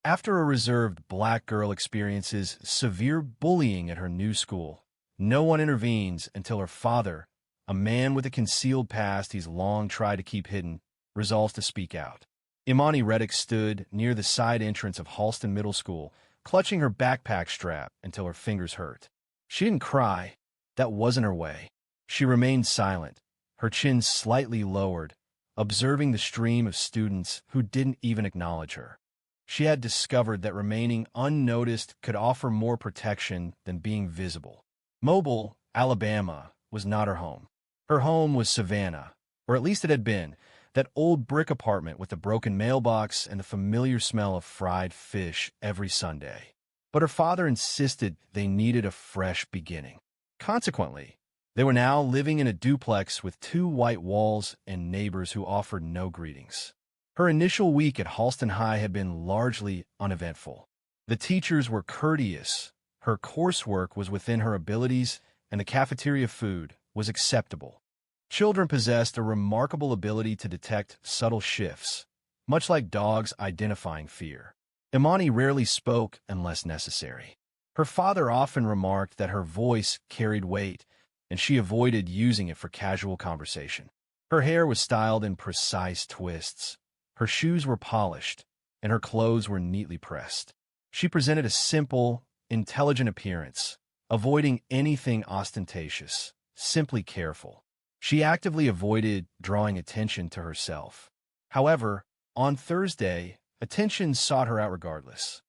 After a reserved black girl experiences severe bullying at her new school, no one intervenes until her father, a man with a concealed past he's long tried to keep hidden, resolves to speak out. Imani Reddick stood near the side entrance of Halston Middle School, clutching her backpack strap until her fingers hurt. She didn't cry. That wasn't her way. She remained silent, her chin slightly lowered, observing the stream of students who didn't even acknowledge her. She had discovered that remaining unnoticed could offer more protection than being visible. Mobile, Alabama, was not her home. Her home was Savannah, or at least it had been, that old brick apartment with the broken mailbox and the familiar smell of fried fish every Sunday. But her father insisted they needed a fresh beginning. Consequently, they were now living in a duplex with two white walls and neighbors who offered no greetings. Her initial week at Halston High had been largely uneventful. The teachers were courteous, her coursework was within her abilities, and the cafeteria food was acceptable. Children possessed a remarkable ability to detect subtle shifts, much like dogs identifying fear. Imani rarely spoke unless necessary. Her father often remarked that her voice carried weight, and she avoided using it for casual conversation. Her hair was styled in precise twists. Her shoes were polished, and her clothes were neatly pressed. She presented a simple, intelligent appearance, avoiding anything ostentatious, simply careful. She actively avoided drawing attention to herself. However, on Thursday, attention sought her out regardless.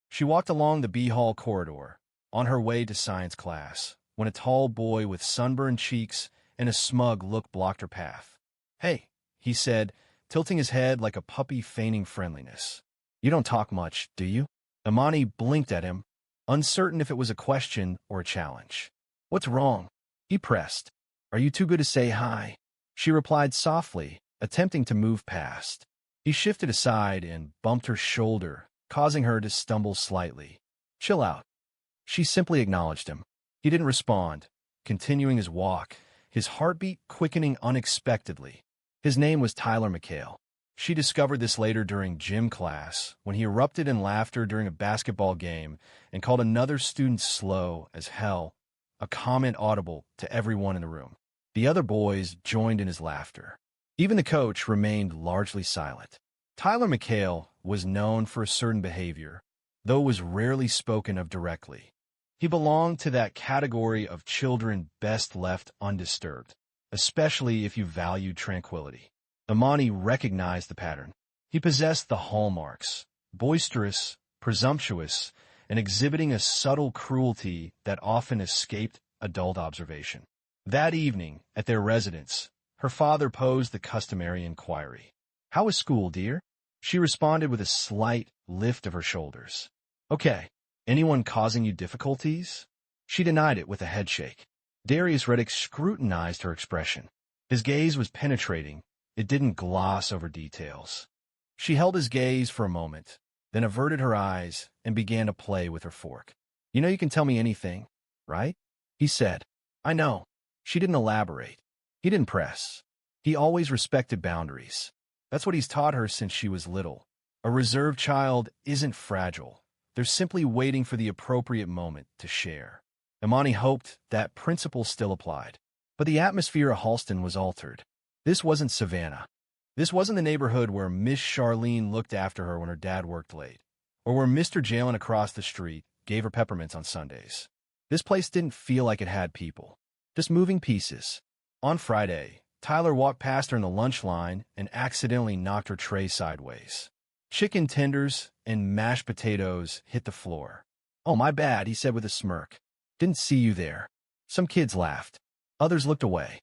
She walked along the B Hall corridor, on her way to science class, when a tall boy with sunburned cheeks and a smug look blocked her path. "Hey," he said, tilting his head like a puppy feigning friendliness. "You don't talk much, do you?" Imani blinked at him, uncertain if it was a question or a challenge. "What's wrong?" he pressed. "Are you too good to say hi?" She replied softly, attempting to move past. He shifted aside and bumped her shoulder, causing her to stumble slightly. "Chill out." She simply acknowledged him. He didn't respond, continuing his walk, his heartbeat quickening unexpectedly. His name was Tyler McHale. She discovered this later during gym class, when he erupted in laughter during a basketball game and called another student slow as hell, a comment audible to everyone in the room. The other boys joined in his laughter. Even the coach remained largely silent. Tyler McHale was known for a certain behavior, though it was rarely spoken of directly. He belonged to that category of children best left undisturbed, especially if you valued tranquility. Imani recognized the pattern. He possessed the hallmarks: boisterous, presumptuous, and exhibiting a subtle cruelty that often escaped adult observation. That evening, at their residence, her father posed the customary inquiry. "How was school, dear?" She responded with a slight lift of her shoulders. "Okay. Anyone causing you difficulties?" She denied it with a headshake. Darius Reddick scrutinized her expression. His gaze was penetrating. It didn't gloss over details. She held his gaze for a moment, then averted her eyes and began to play with her fork. "You know you can tell me anything, right?" he said. "I know." She didn't elaborate. He didn't press. He always respected boundaries. That's what he's taught her since she was little. A reserved child isn't fragile. They're simply waiting for the appropriate moment to share. Imani hoped that principle still applied. But the atmosphere of Halston was altered. This wasn't Savannah. This wasn't the neighborhood where Miss Charlene looked after her when her dad worked late, or where Mr. Jalen across the street gave her peppermints on Sundays. This place didn't feel like it had people, just moving pieces. On Friday, Tyler walked past her in the lunch line and accidentally knocked her tray sideways. Chicken tenders and mashed potatoes hit the floor. "Oh, my bad," he said with a smirk. "Didn't see you there." Some kids laughed. Others looked away.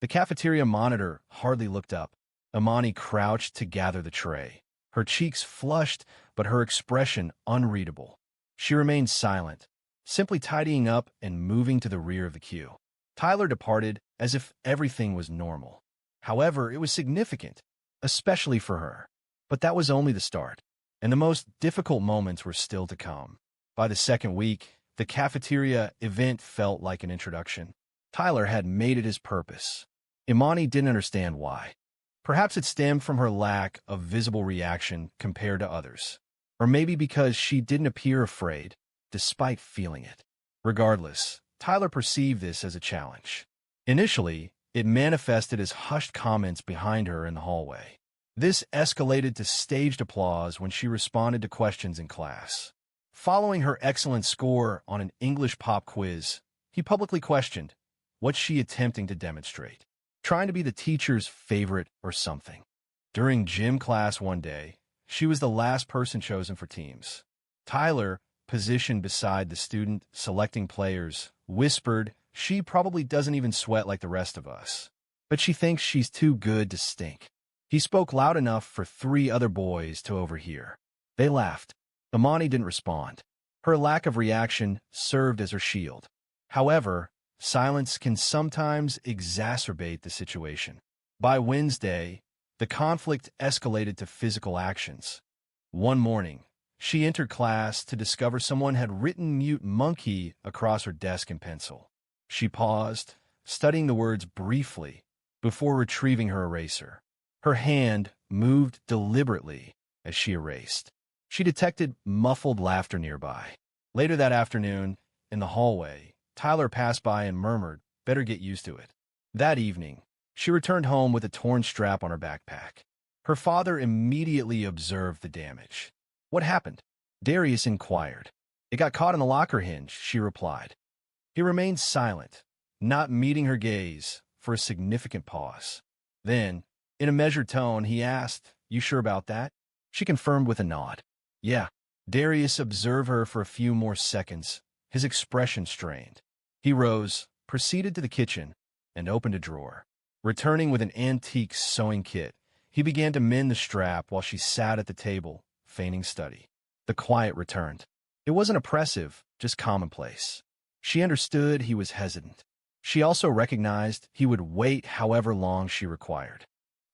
The cafeteria monitor hardly looked up. Imani crouched to gather the tray, her cheeks flushed but her expression unreadable. She remained silent, simply tidying up and moving to the rear of the queue. Tyler departed as if everything was normal. However, it was significant, especially for her. But that was only the start, and the most difficult moments were still to come. By the second week, the cafeteria event felt like an introduction. Tyler had made it his purpose. Imani didn't understand why. Perhaps it stemmed from her lack of visible reaction compared to others. Or maybe because she didn't appear afraid, despite feeling it. Regardless, Tyler perceived this as a challenge. Initially, it manifested as hushed comments behind her in the hallway. This escalated to staged applause when she responded to questions in class. Following her excellent score on an English pop quiz, he publicly questioned, what's she attempting to demonstrate? Trying to be the teacher's favorite or something. During gym class one day, she was the last person chosen for teams. Tyler, positioned beside the student selecting players, whispered, she probably doesn't even sweat like the rest of us, but she thinks she's too good to stink. He spoke loud enough for 3 other boys to overhear. They laughed. Imani didn't respond. Her lack of reaction served as her shield. However, silence can sometimes exacerbate the situation. By Wednesday, the conflict escalated to physical actions. One morning, she entered class to discover someone had written "mute monkey" across her desk in pencil. She paused, studying the words briefly, before retrieving her eraser. Her hand moved deliberately as she erased. She detected muffled laughter nearby. Later that afternoon, in the hallway, Tyler passed by and murmured, "Better get used to it." That evening, she returned home with a torn strap on her backpack. Her father immediately observed the damage. "What happened?" Darius inquired. "It got caught in the locker hinge," she replied. He remained silent, not meeting her gaze, for a significant pause. Then, in a measured tone, he asked, "You sure about that?" She confirmed with a nod. "Yeah." Darius observed her for a few more seconds, his expression strained. He rose, proceeded to the kitchen, and opened a drawer. Returning with an antique sewing kit, he began to mend the strap while she sat at the table, feigning study. The quiet returned. It wasn't oppressive, just commonplace. She understood he was hesitant. She also recognized he would wait however long she required.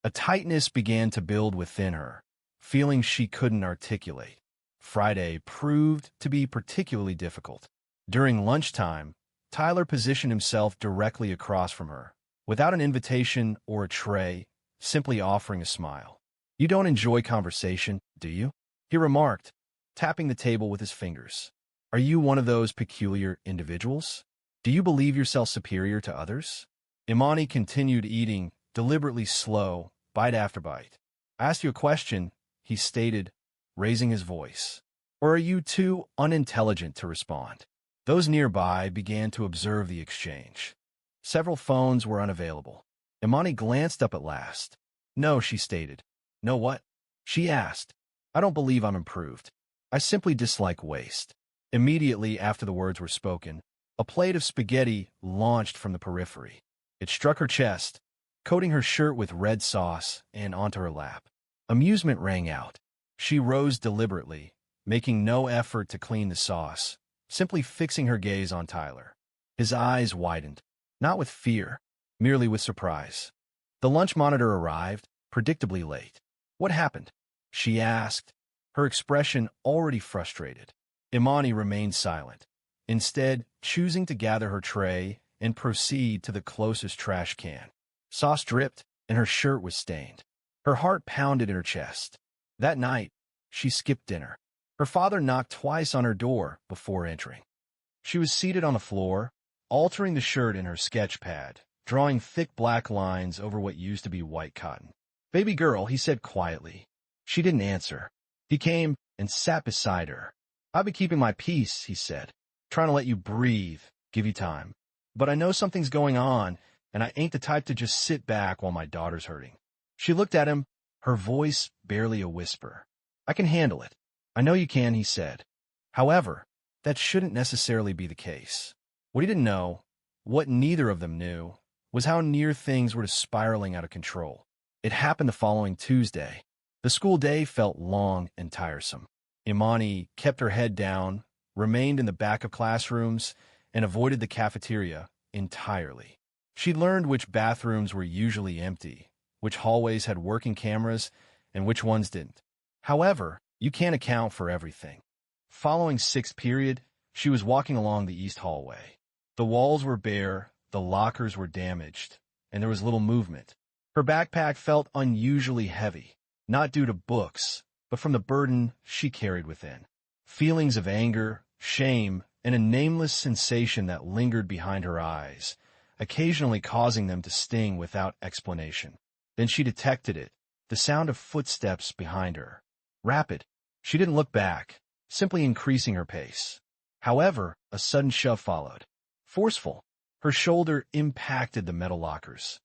A tightness began to build within her, feelings she couldn't articulate. Friday proved to be particularly difficult. During lunchtime, Tyler positioned himself directly across from her, without an invitation or a tray, simply offering a smile. "You don't enjoy conversation, do you?" he remarked, tapping the table with his fingers. "Are you one of those peculiar individuals? Do you believe yourself superior to others?" Imani continued eating, deliberately slow, bite after bite. "I asked you a question," he stated, raising his voice. "Or are you too unintelligent to respond?" Those nearby began to observe the exchange. Several phones were unavailable. Imani glanced up at last. "No," she stated. "No what?" she asked. "I don't believe I'm improved. I simply dislike waste." Immediately after the words were spoken, a plate of spaghetti launched from the periphery. It struck her chest, coating her shirt with red sauce and onto her lap. Amusement rang out. She rose deliberately, making no effort to clean the sauce, simply fixing her gaze on Tyler. His eyes widened, not with fear, merely with surprise. The lunch monitor arrived, predictably late. "What happened?" she asked, her expression already frustrated. Imani remained silent, instead choosing to gather her tray and proceed to the closest trash can. Sauce dripped, and her shirt was stained. Her heart pounded in her chest. That night, she skipped dinner. Her father knocked twice on her door before entering. She was seated on the floor, altering the shirt in her sketch pad, drawing thick black lines over what used to be white cotton. "Baby girl," he said quietly. She didn't answer. He came and sat beside her. "I've been keeping my peace," he said, "trying to let you breathe, give you time. But I know something's going on, and I ain't the type to just sit back while my daughter's hurting." She looked at him, her voice barely a whisper. "I can handle it." "I know you can," he said. However, that shouldn't necessarily be the case. What he didn't know, what neither of them knew, was how near things were to spiraling out of control. It happened the following Tuesday. The school day felt long and tiresome. Imani kept her head down, remained in the back of classrooms, and avoided the cafeteria entirely. She learned which bathrooms were usually empty, which hallways had working cameras, and which ones didn't. However, you can't account for everything. Following sixth period, she was walking along the east hallway. The walls were bare, the lockers were damaged, and there was little movement. Her backpack felt unusually heavy, not due to books, but from the burden she carried within. Feelings of anger, shame, and a nameless sensation that lingered behind her eyes, occasionally causing them to sting without explanation. Then she detected it, the sound of footsteps behind her. Rapid. She didn't look back, simply increasing her pace. However, a sudden shove followed. Forceful. Her shoulder impacted the metal lockers.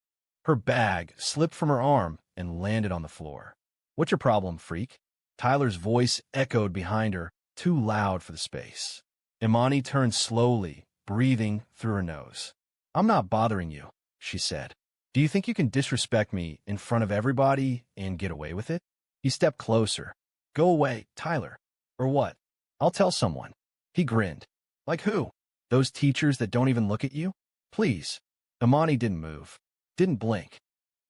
Her bag slipped from her arm and landed on the floor. "What's your problem, freak?" Tyler's voice echoed behind her, too loud for the space. Imani turned slowly, breathing through her nose. "I'm not bothering you," she said. "Do you think you can disrespect me in front of everybody and get away with it?" He stepped closer. "Go away, Tyler. Or what? I'll tell someone." He grinned. "Like who? Those teachers that don't even look at you? Please." Imani didn't move, didn't blink.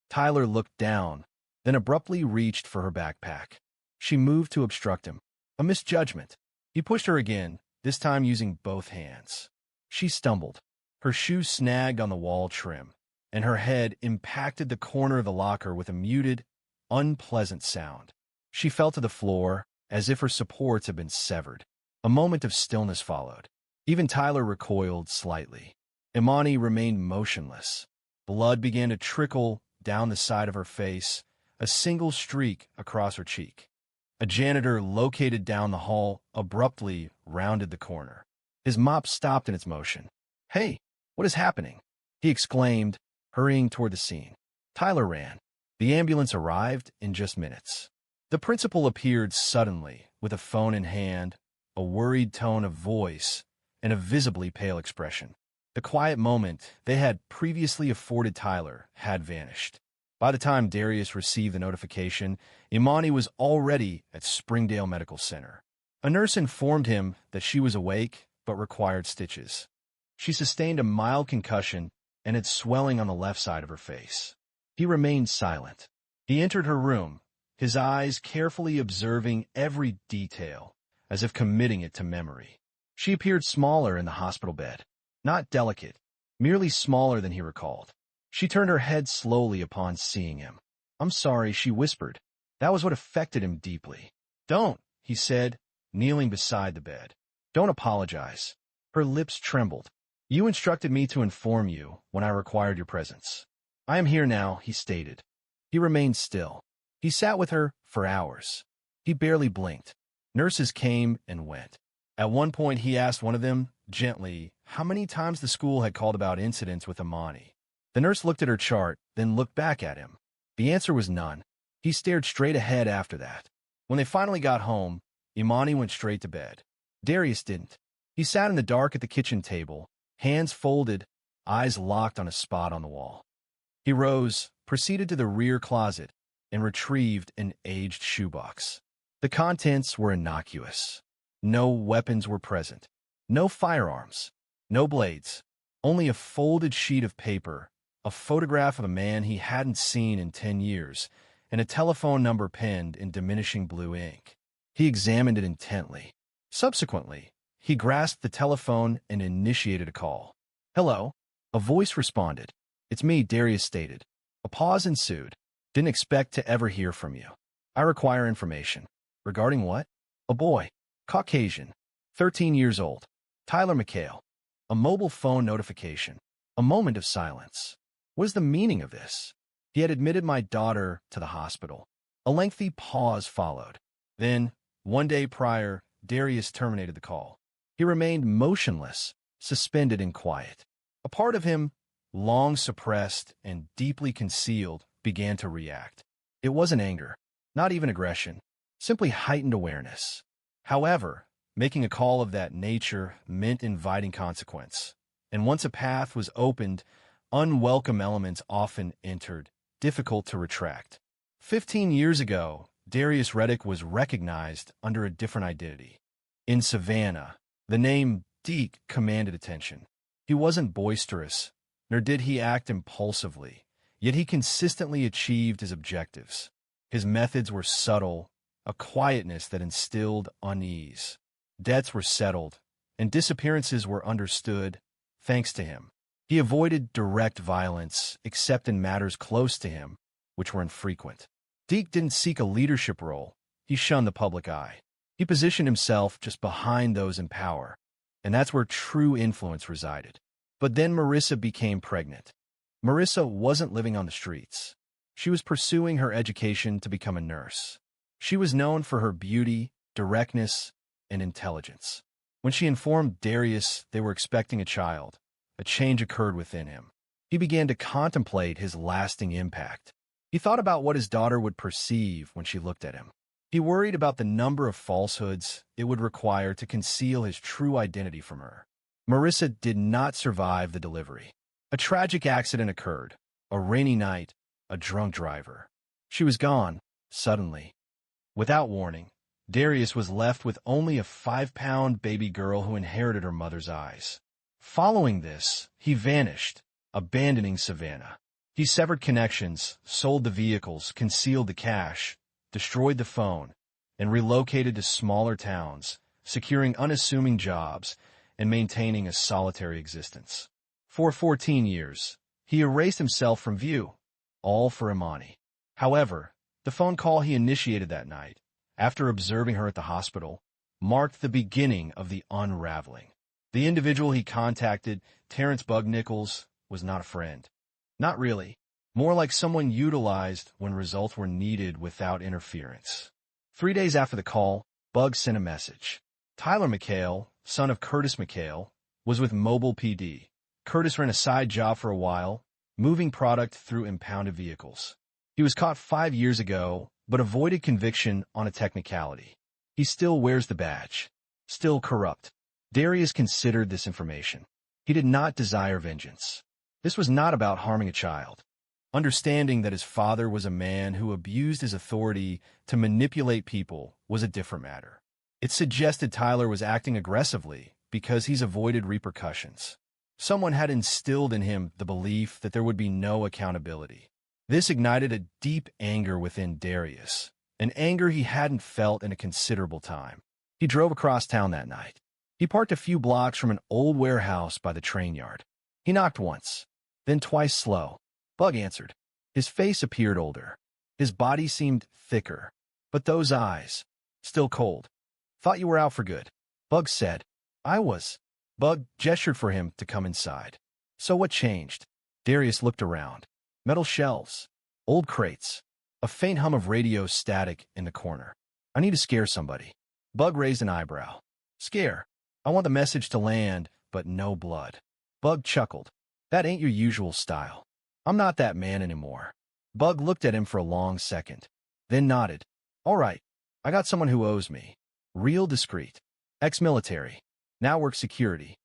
Tyler looked down, then abruptly reached for her backpack. She moved to obstruct him. A misjudgment. He pushed her again, this time using both hands. She stumbled. Her shoe snagged on the wall trim, and her head impacted the corner of the locker with a muted, unpleasant sound. She fell to the floor, as if her supports had been severed. A moment of stillness followed. Even Tyler recoiled slightly. Imani remained motionless. Blood began to trickle down the side of her face, a single streak across her cheek. A janitor located down the hall abruptly rounded the corner. His mop stopped in its motion. "Hey, what is happening?" he exclaimed, hurrying toward the scene. Tyler ran. The ambulance arrived in just minutes. The principal appeared suddenly, with a phone in hand, a worried tone of voice, and a visibly pale expression. The quiet moment they had previously afforded Tyler had vanished. By the time Darius received the notification, Imani was already at Springdale Medical Center. A nurse informed him that she was awake but required stitches. She sustained a mild concussion and had swelling on the left side of her face. He remained silent. He entered her room, his eyes carefully observing every detail, as if committing it to memory. She appeared smaller in the hospital bed. Not delicate, merely smaller than he recalled. She turned her head slowly upon seeing him. "I'm sorry," she whispered. That was what affected him deeply. "Don't," he said, kneeling beside the bed. "Don't apologize." Her lips trembled. "You instructed me to inform you when I required your presence. I am here now," he stated. He remained still. He sat with her for hours. He barely blinked. Nurses came and went. At one point, he asked one of them, gently, how many times the school had called about incidents with Imani. The nurse looked at her chart, then looked back at him. The answer was none. He stared straight ahead after that. When they finally got home, Imani went straight to bed. Darius didn't. He sat in the dark at the kitchen table, hands folded, eyes locked on a spot on the wall. He rose, proceeded to the rear closet, and retrieved an aged shoebox. The contents were innocuous. No weapons were present. No firearms. No blades. Only a folded sheet of paper, a photograph of a man he hadn't seen in 10 years, and a telephone number penned in diminishing blue ink. He examined it intently. Subsequently, he grasped the telephone and initiated a call. "Hello?" A voice responded. "It's me," Darius stated. A pause ensued. "Didn't expect to ever hear from you. I require information." "Regarding what?" "A boy. Caucasian. 13 years old. Tyler McHale." A mobile phone notification. A moment of silence. What is the meaning of this? He had admitted my daughter to the hospital. A lengthy pause followed. Then, one day prior, Darius terminated the call. He remained motionless, suspended in quiet. A part of him, long suppressed and deeply concealed, began to react. It wasn't anger, not even aggression, simply heightened awareness. However, making a call of that nature meant inviting consequence. And once a path was opened, unwelcome elements often entered, difficult to retract. 15 years ago, Darius Reddick was recognized under a different identity. In Savannah, the name Deke commanded attention. He wasn't boisterous, nor did he act impulsively, yet he consistently achieved his objectives. His methods were subtle, a quietness that instilled unease. Debts were settled, and disappearances were understood, thanks to him. He avoided direct violence, except in matters close to him, which were infrequent. Deke didn't seek a leadership role. he shunned the public eye. He positioned himself just behind those in power, and that's where true influence resided. But then Marissa became pregnant. Marissa wasn't living on the streets. She was pursuing her education to become a nurse. She was known for her beauty, directness, and intelligence. When she informed Darius they were expecting a child, a change occurred within him. He began to contemplate his lasting impact. He thought about what his daughter would perceive when she looked at him. He worried about the number of falsehoods it would require to conceal his true identity from her. Marissa did not survive the delivery. A tragic accident occurred. A rainy night, a drunk driver. She was gone, suddenly. Without warning, Darius was left with only a 5-pound baby girl who inherited her mother's eyes. Following this, he vanished, abandoning Savannah. He severed connections, sold the vehicles, concealed the cash, destroyed the phone, and relocated to smaller towns, securing unassuming jobs and maintaining a solitary existence. For 14 years, he erased himself from view, all for Imani. However, the phone call he initiated that night, after observing her at the hospital, marked the beginning of the unraveling. The individual he contacted, Terrence Bug Nichols, was not a friend. Not really. More like someone utilized when results were needed without interference. 3 days after the call, Bug sent a message. Tyler McHale, son of Curtis McHale, was with Mobile PD. Curtis ran a side job for a while, moving product through impounded vehicles. He was caught 5 years ago, but avoided conviction on a technicality. He still wears the badge. Still corrupt. Darius considered this information. He did not desire vengeance. This was not about harming a child. Understanding that his father was a man who abused his authority to manipulate people was a different matter. It suggested Tyler was acting aggressively because he's avoided repercussions. Someone had instilled in him the belief that there would be no accountability. This ignited a deep anger within Darius, an anger he hadn't felt in a considerable time. He drove across town that night. He parked a few blocks from an old warehouse by the train yard. He knocked once, then twice slow. Bug answered. His face appeared older. His body seemed thicker, but those eyes, still cold. Thought you were out for good. Bug said. I was. Bug gestured for him to come inside. So what changed? Darius looked around. Metal shelves, old crates, a faint hum of radio static in the corner. I need to scare somebody. Bug raised an eyebrow. Scare. I want the message to land, but no blood. Bug chuckled. That ain't your usual style. I'm not that man anymore. Bug looked at him for a long second, then nodded. All right, I got someone who owes me. Real discreet. Ex-military. Now works security.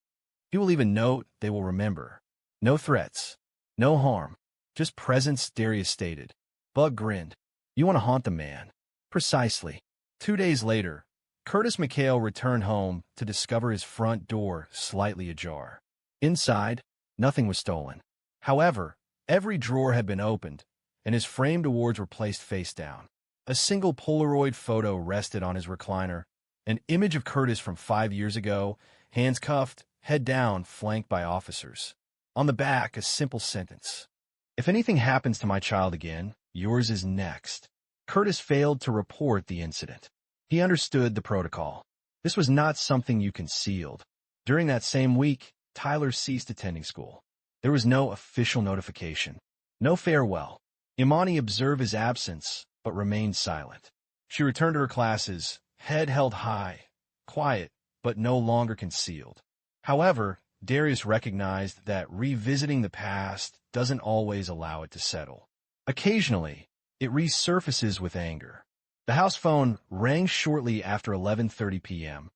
He will leave a note they will remember. No threats. No harm. Just presence, Darius stated. Bug grinned. You want to haunt the man. Precisely. 2 days later, Curtis McHale returned home to discover his front door slightly ajar. Inside, nothing was stolen. However, every drawer had been opened, and his framed awards were placed face down. A single Polaroid photo rested on his recliner, an image of Curtis from 5 years ago, hands cuffed, head down, flanked by officers. On the back, a simple sentence. If anything happens to my child again, yours is next. Curtis failed to report the incident. He understood the protocol. This was not something you concealed. During that same week, Tyler ceased attending school. There was no official notification. No farewell. Imani observed his absence, but remained silent. She returned to her classes, head held high, quiet, but no longer concealed. However, Darius recognized that revisiting the past doesn't always allow it to settle. Occasionally, it resurfaces with anger. The house phone rang shortly after 11:30 p.m.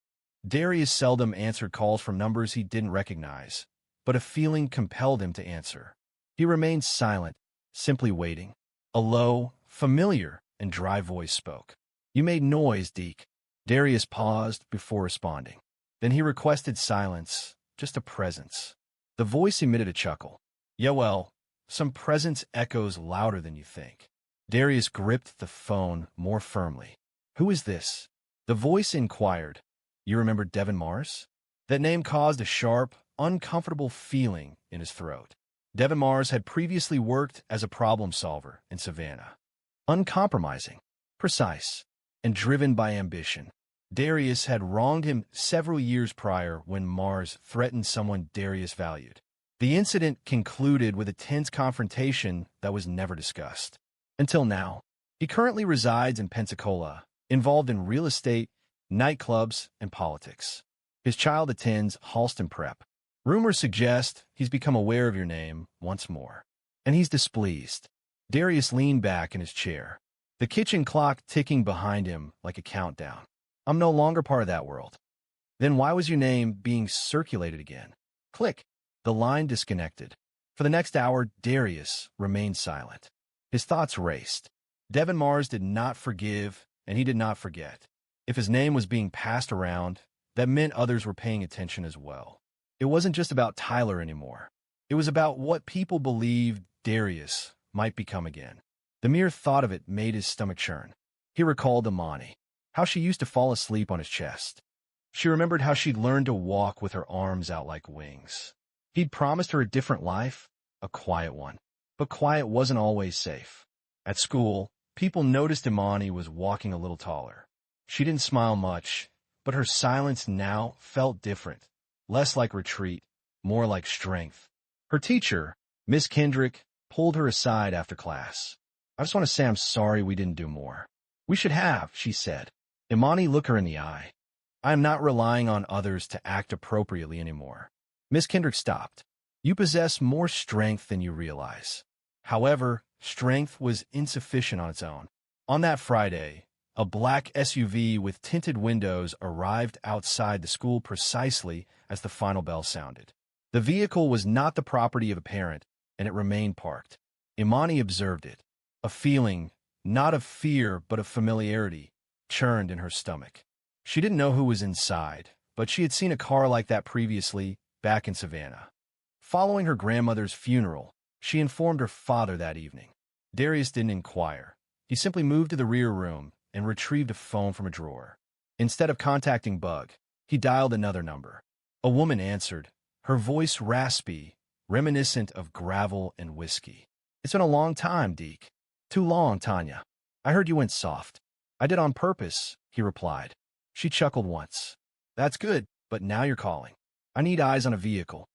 Darius seldom answered calls from numbers he didn't recognize, but a feeling compelled him to answer. He remained silent, simply waiting. A low, familiar, and dry voice spoke. You made noise, Deke. Darius paused before responding. Then he requested silence, just a presence. The voice emitted a chuckle. Yeah, well, some presence echoes louder than you think. Darius gripped the phone more firmly. Who is this? The voice inquired. You remember Devin Mars? That name caused a sharp, uncomfortable feeling in his throat. Devin Mars had previously worked as a problem solver in Savannah. Uncompromising. Precise. and driven by ambition. Darius had wronged him several years prior when Mars threatened someone Darius valued. The incident concluded with a tense confrontation that was never discussed. Until now, he currently resides in Pensacola, involved in real estate, nightclubs, and politics. His child attends Halston Prep. Rumors suggest he's become aware of your name once more, and he's displeased. Darius leaned back in his chair, the kitchen clock ticking behind him like a countdown. I'm no longer part of that world. Then why was your name being circulated again? Click. The line disconnected. For the next hour, Darius remained silent. His thoughts raced. Devin Mars did not forgive, and he did not forget. If his name was being passed around, that meant others were paying attention as well. It wasn't just about Tyler anymore. It was about what people believed Darius might become again. The mere thought of it made his stomach churn. He recalled Imani, how she used to fall asleep on his chest. She remembered how she'd learned to walk with her arms out like wings. He'd promised her a different life, a quiet one. But quiet wasn't always safe. At school, people noticed Imani was walking a little taller. She didn't smile much, but her silence now felt different. Less like retreat, more like strength. Her teacher, Miss Kendrick, pulled her aside after class. I just want to say I'm sorry we didn't do more. We should have, she said. Imani looked her in the eye. I am not relying on others to act appropriately anymore. Miss Kendrick stopped. You possess more strength than you realize. However, strength was insufficient on its own. On that Friday, a black SUV with tinted windows arrived outside the school precisely as the final bell sounded. The vehicle was not the property of a parent, and it remained parked. Imani observed it. A feeling, not of fear but of familiarity, churned in her stomach. She didn't know who was inside, but she had seen a car like that previously, back in Savannah. Following her grandmother's funeral, she informed her father that evening. Darius didn't inquire. He simply moved to the rear room and retrieved a phone from a drawer. Instead of contacting Bug, he dialed another number. A woman answered, her voice raspy, reminiscent of gravel and whiskey. It's been a long time, Deke. Too long, Tanya. I heard you went soft. I did on purpose, he replied. She chuckled once. That's good, but now you're calling. I need eyes on a vehicle.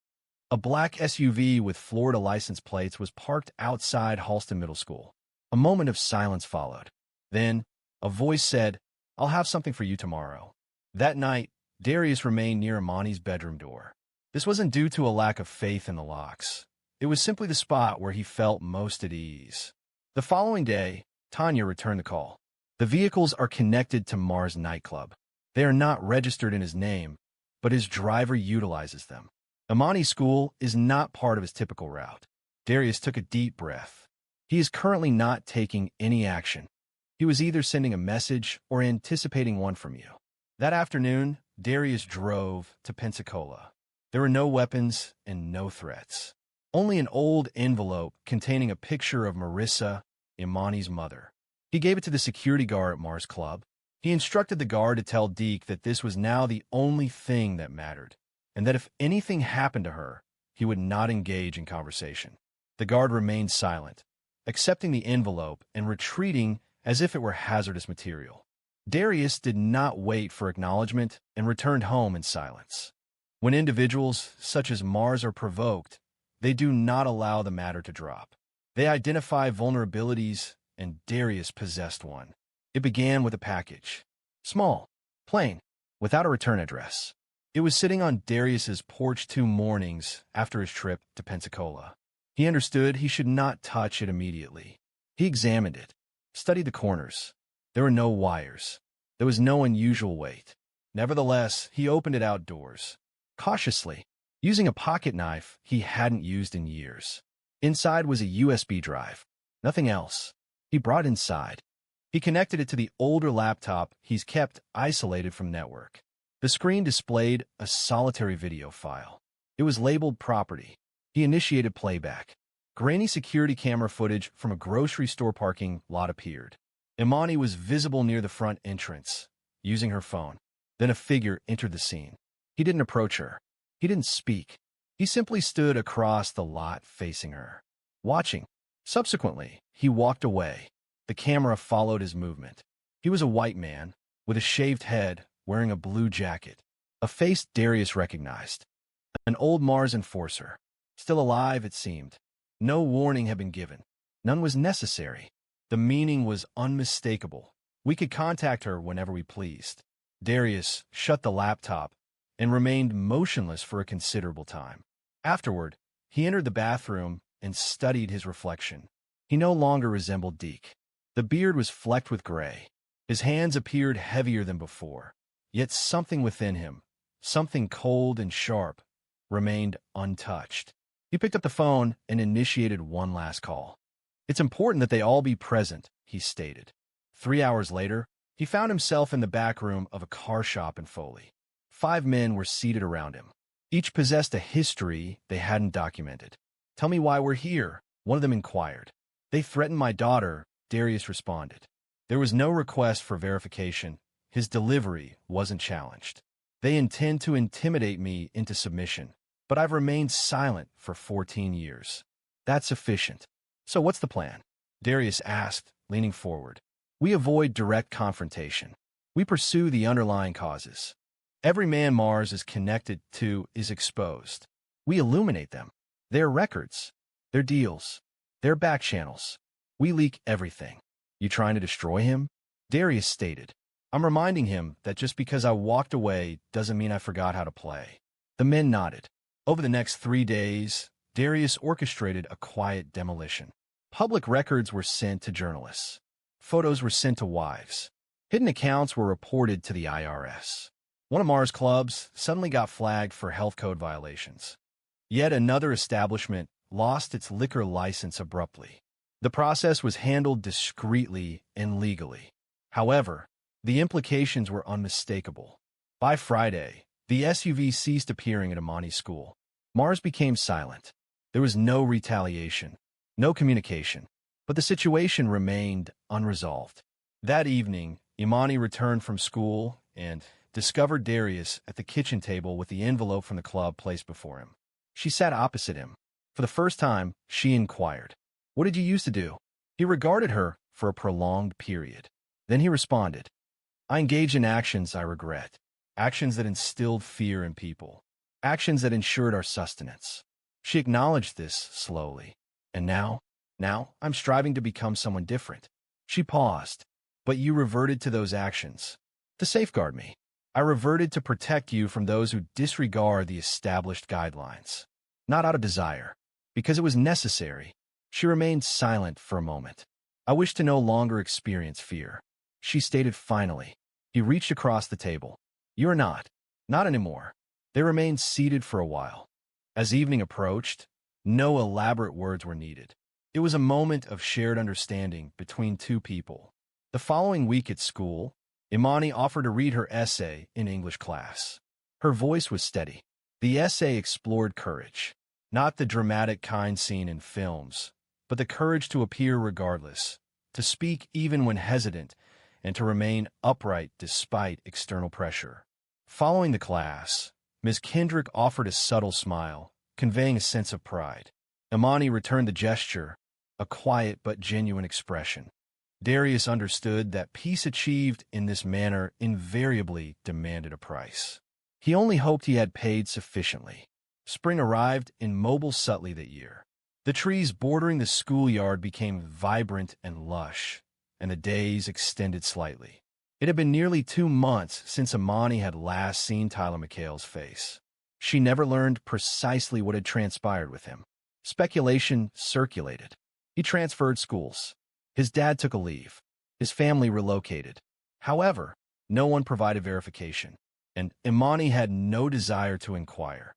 A black SUV with Florida license plates was parked outside Halston Middle School. A moment of silence followed. Then, a voice said, I'll have something for you tomorrow. That night, Darius remained near Imani's bedroom door. This wasn't due to a lack of faith in the locks. It was simply the spot where he felt most at ease. The following day, Tanya returned the call. The vehicles are connected to Mars nightclub. They are not registered in his name, but his driver utilizes them. Imani's school is not part of his typical route. Darius took a deep breath. He is currently not taking any action. He was either sending a message or anticipating one from you. That afternoon, Darius drove to Pensacola. There were no weapons and no threats. Only an old envelope containing a picture of Marissa, Imani's mother. He gave it to the security guard at Mars Club. He instructed the guard to tell Deke that this was now the only thing that mattered, and that if anything happened to her, he would not engage in conversation. The guard remained silent, accepting the envelope and retreating as if it were hazardous material. Darius did not wait for acknowledgement and returned home in silence. When individuals such as Mars are provoked, they do not allow the matter to drop. They identify vulnerabilities, and Darius possessed one. It began with a package. Small, plain, without a return address. It was sitting on Darius's porch 2 mornings after his trip to Pensacola. He understood he should not touch it immediately. He examined it, studied the corners. There were no wires. There was no unusual weight. Nevertheless, he opened it outdoors, cautiously, using a pocket knife he hadn't used in years. Inside was a USB drive. Nothing else. He brought inside. He connected it to the older laptop he's kept isolated from network. The screen displayed a solitary video file. It was labeled property. He initiated playback. Grainy security camera footage from a grocery store parking lot appeared. Imani was visible near the front entrance, using her phone. Then a figure entered the scene. He didn't approach her. He didn't speak. He simply stood across the lot facing her, watching. Subsequently, he walked away. The camera followed his movement. He was a white man, with a shaved head, wearing a blue jacket. A face Darius recognized. An old Mars enforcer. Still alive, it seemed. No warning had been given. None was necessary. The meaning was unmistakable. We could contact her whenever we pleased. Darius shut the laptop and remained motionless for a considerable time. Afterward, he entered the bathroom and studied his reflection. He no longer resembled Deke. The beard was flecked with gray. His hands appeared heavier than before. Yet something within him, something cold and sharp, remained untouched. He picked up the phone and initiated one last call. "It's important that they all be present," he stated. 3 hours later, he found himself in the back room of a car shop in Foley. 5 men were seated around him. Each possessed a history they hadn't documented. "Tell me why we're here," one of them inquired. "They threatened my daughter," Darius responded. There was no request for verification. His delivery wasn't challenged. "They intend to intimidate me into submission, but I've remained silent for 14 years. That's sufficient." "So what's the plan?" Darius asked, leaning forward. "We avoid direct confrontation. We pursue the underlying causes. Every man Mars is connected to is exposed. We illuminate them. Their records, their deals, their back channels. We leak everything." "You trying to destroy him?" Darius stated. "I'm reminding him that just because I walked away doesn't mean I forgot how to play." The men nodded. Over the next 3 days, Darius orchestrated a quiet demolition. Public records were sent to journalists. Photos were sent to wives. Hidden accounts were reported to the IRS. One of Mars' clubs suddenly got flagged for health code violations. Yet another establishment lost its liquor license abruptly. The process was handled discreetly and legally. However, the implications were unmistakable. By Friday, the SUV ceased appearing at Imani's school. Mars became silent. There was no retaliation, no communication, but the situation remained unresolved. That evening, Imani returned from school and discovered Darius at the kitchen table with the envelope from the club placed before him. She sat opposite him. For the first time, she inquired, "What did you used to do?" He regarded her for a prolonged period. Then he responded, "I engaged in actions I regret, actions that instilled fear in people, actions that ensured our sustenance." She acknowledged this slowly. "And now I'm striving to become someone different." She paused. "But you reverted to those actions to safeguard me." "I reverted to protect you from those who disregard the established guidelines. Not out of desire, because it was necessary." She remained silent for a moment. "I wish to no longer experience fear," she stated finally. He reached across the table. "You're not anymore." They remained seated for a while. As evening approached, no elaborate words were needed. It was a moment of shared understanding between two people. The following week at school, Imani offered to read her essay in English class. Her voice was steady. The essay explored courage, not the dramatic kind seen in films, but the courage to appear regardless, to speak even when hesitant, and to remain upright despite external pressure. Following the class, Ms. Kendrick offered a subtle smile, conveying a sense of pride. Imani returned the gesture, a quiet but genuine expression. Darius understood that peace achieved in this manner invariably demanded a price. He only hoped he had paid sufficiently. Spring arrived in Mobile Sutley that year. The trees bordering the schoolyard became vibrant and lush, and the days extended slightly. It had been nearly 2 months since Imani had last seen Tyler McHale's face. She never learned precisely what had transpired with him. Speculation circulated. He transferred schools. His dad took a leave. His family relocated. However, no one provided verification, and Imani had no desire to inquire.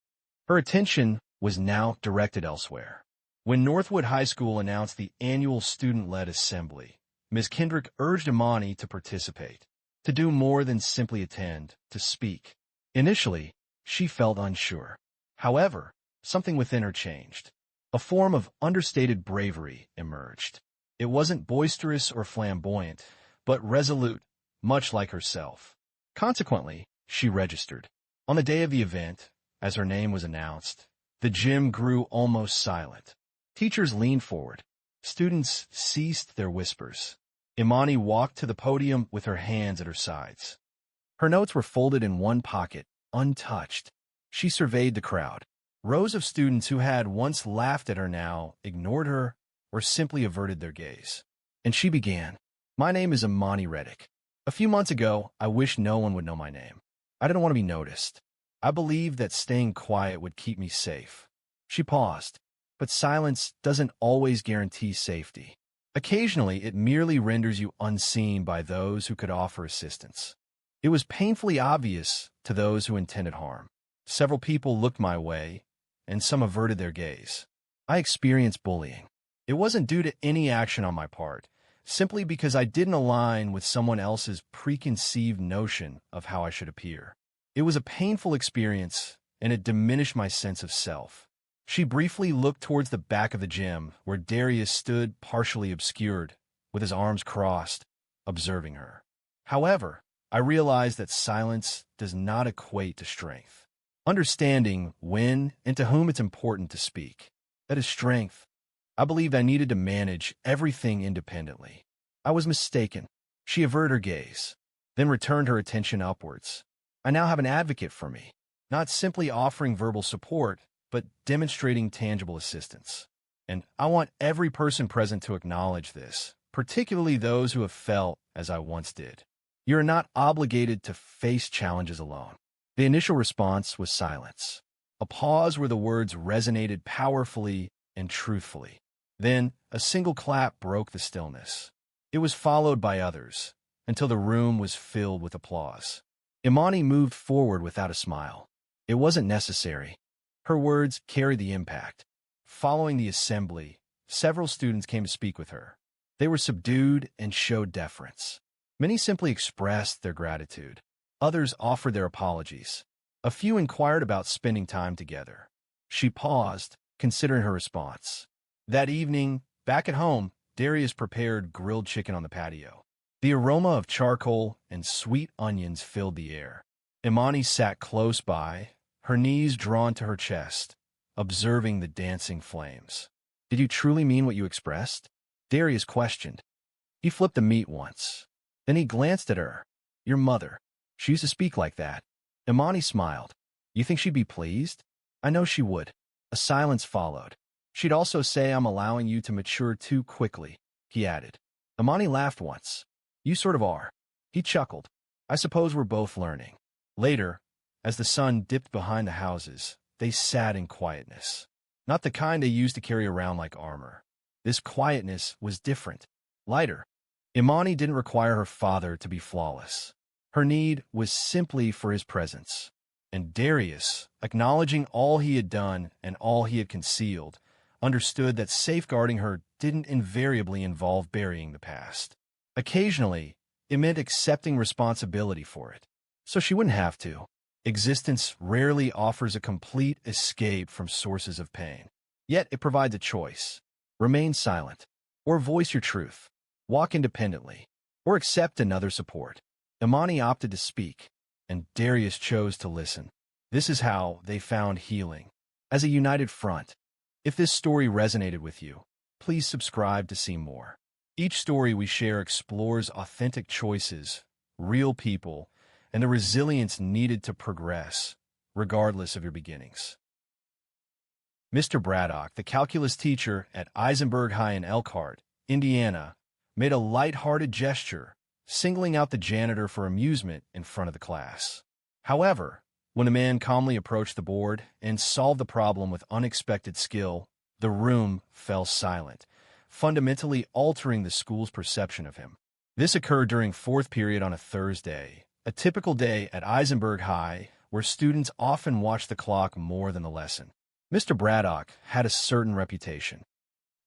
Her attention was now directed elsewhere. When Northwood High School announced the annual student-led assembly, Ms. Kendrick urged Imani to participate, to do more than simply attend, to speak. Initially, she felt unsure. However, something within her changed. A form of understated bravery emerged. It wasn't boisterous or flamboyant, but resolute, much like herself. Consequently, she registered. On the day of the event, as her name was announced, the gym grew almost silent. Teachers leaned forward. Students ceased their whispers. Imani walked to the podium with her hands at her sides. Her notes were folded in one pocket, untouched. She surveyed the crowd. Rows of students who had once laughed at her now ignored her or simply averted their gaze. And she began. My name is Imani Reddick. A few months ago, I wished no one would know my name. I didn't want to be noticed. I believed that staying quiet would keep me safe. She paused, but silence doesn't always guarantee safety. Occasionally, it merely renders you unseen by those who could offer assistance. It was painfully obvious to those who intended harm. Several people looked my way, and some averted their gaze. I experienced bullying. It wasn't due to any action on my part, simply because I didn't align with someone else's preconceived notion of how I should appear. It was a painful experience, and it diminished my sense of self. She briefly looked towards the back of the gym, where Darius stood partially obscured, with his arms crossed, observing her. However, I realized that silence does not equate to strength. Understanding when and to whom it's important to speak. That is strength. I believed I needed to manage everything independently. I was mistaken. She averted her gaze, then returned her attention upwards. I now have an advocate for me, not simply offering verbal support, but demonstrating tangible assistance. And I want every person present to acknowledge this, particularly those who have felt as I once did. You are not obligated to face challenges alone. The initial response was silence, a pause where the words resonated powerfully and truthfully. Then, a single clap broke the stillness. It was followed by others, until the room was filled with applause. Imani moved forward without a smile. It wasn't necessary. Her words carried the impact. Following the assembly, several students came to speak with her. They were subdued and showed deference. Many simply expressed their gratitude. Others offered their apologies. A few inquired about spending time together. She paused, considering her response. That evening, back at home, Darius prepared grilled chicken on the patio. The aroma of charcoal and sweet onions filled the air. Imani sat close by, her knees drawn to her chest, observing the dancing flames. Did you truly mean what you expressed? Darius questioned. He flipped the meat once. Then he glanced at her. Your mother. She used to speak like that. Imani smiled. You think she'd be pleased? I know she would. A silence followed. She'd also say I'm allowing you to mature too quickly, he added. Imani laughed once. You sort of are. He chuckled. I suppose we're both learning. Later, as the sun dipped behind the houses, they sat in quietness. Not the kind they used to carry around like armor. This quietness was different, lighter. Imani didn't require her father to be flawless. Her need was simply for his presence. And Darius, acknowledging all he had done and all he had concealed, understood that safeguarding her didn't invariably involve burying the past. Occasionally, it meant accepting responsibility for it, so she wouldn't have to. Existence rarely offers a complete escape from sources of pain. Yet it provides a choice. Remain silent, or voice your truth. Walk independently, or accept another support. Imani opted to speak, and Darius chose to listen. This is how they found healing. As a united front. If this story resonated with you, please subscribe to see more. Each story we share explores authentic choices, real people, and the resilience needed to progress, regardless of your beginnings. Mr. Braddock, the calculus teacher at Eisenberg High in Elkhart, Indiana, made a light-hearted gesture, singling out the janitor for amusement in front of the class. However, when a man calmly approached the board and solved the problem with unexpected skill, the room fell silent, fundamentally altering the school's perception of him. This occurred during fourth period on a Thursday, a typical day at Eisenberg High where students often watch the clock more than the lesson. Mr. Braddock had a certain reputation.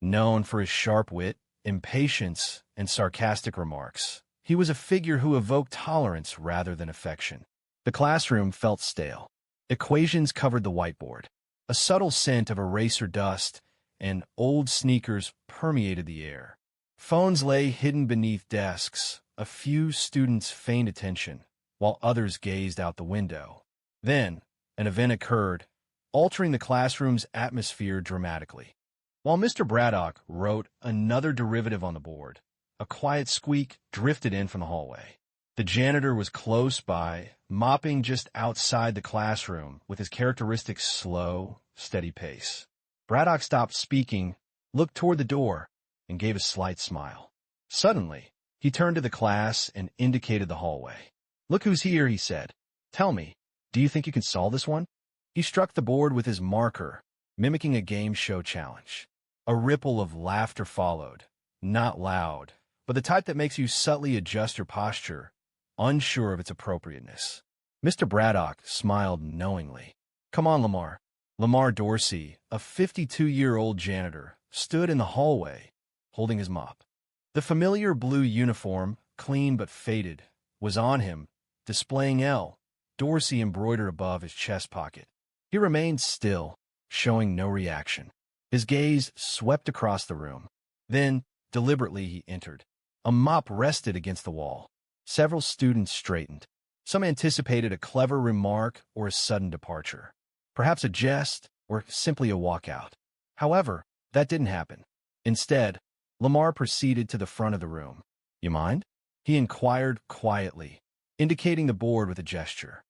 Known for his sharp wit, impatience, and sarcastic remarks, he was a figure who evoked tolerance rather than affection. The classroom felt stale. Equations covered the whiteboard. A subtle scent of eraser dust and old sneakers permeated the air. Phones lay hidden beneath desks. A few students feigned attention, while others gazed out the window. Then, an event occurred, altering the classroom's atmosphere dramatically. While Mr. Braddock wrote another derivative on the board, a quiet squeak drifted in from the hallway. The janitor was close by, mopping just outside the classroom with his characteristic slow, steady pace. Braddock stopped speaking, looked toward the door, and gave a slight smile. Suddenly, he turned to the class and indicated the hallway. "Look who's here," he said. "Tell me, do you think you can solve this one?" He struck the board with his marker, mimicking a game show challenge. A ripple of laughter followed, not loud, but the type that makes you subtly adjust your posture, unsure of its appropriateness. Mr. Braddock smiled knowingly. "Come on, Lamar." Lamar Dorsey, a 52-year-old janitor, stood in the hallway, holding his mop. The familiar blue uniform, clean but faded, was on him, displaying L. Dorsey embroidered above his chest pocket. He remained still, showing no reaction. His gaze swept across the room. Then, deliberately, he entered. A mop rested against the wall. Several students straightened. Some anticipated a clever remark or a sudden departure. Perhaps a jest or simply a walkout. However, that didn't happen. Instead, Lamar proceeded to the front of the room. "You mind?" he inquired quietly, indicating the board with a gesture.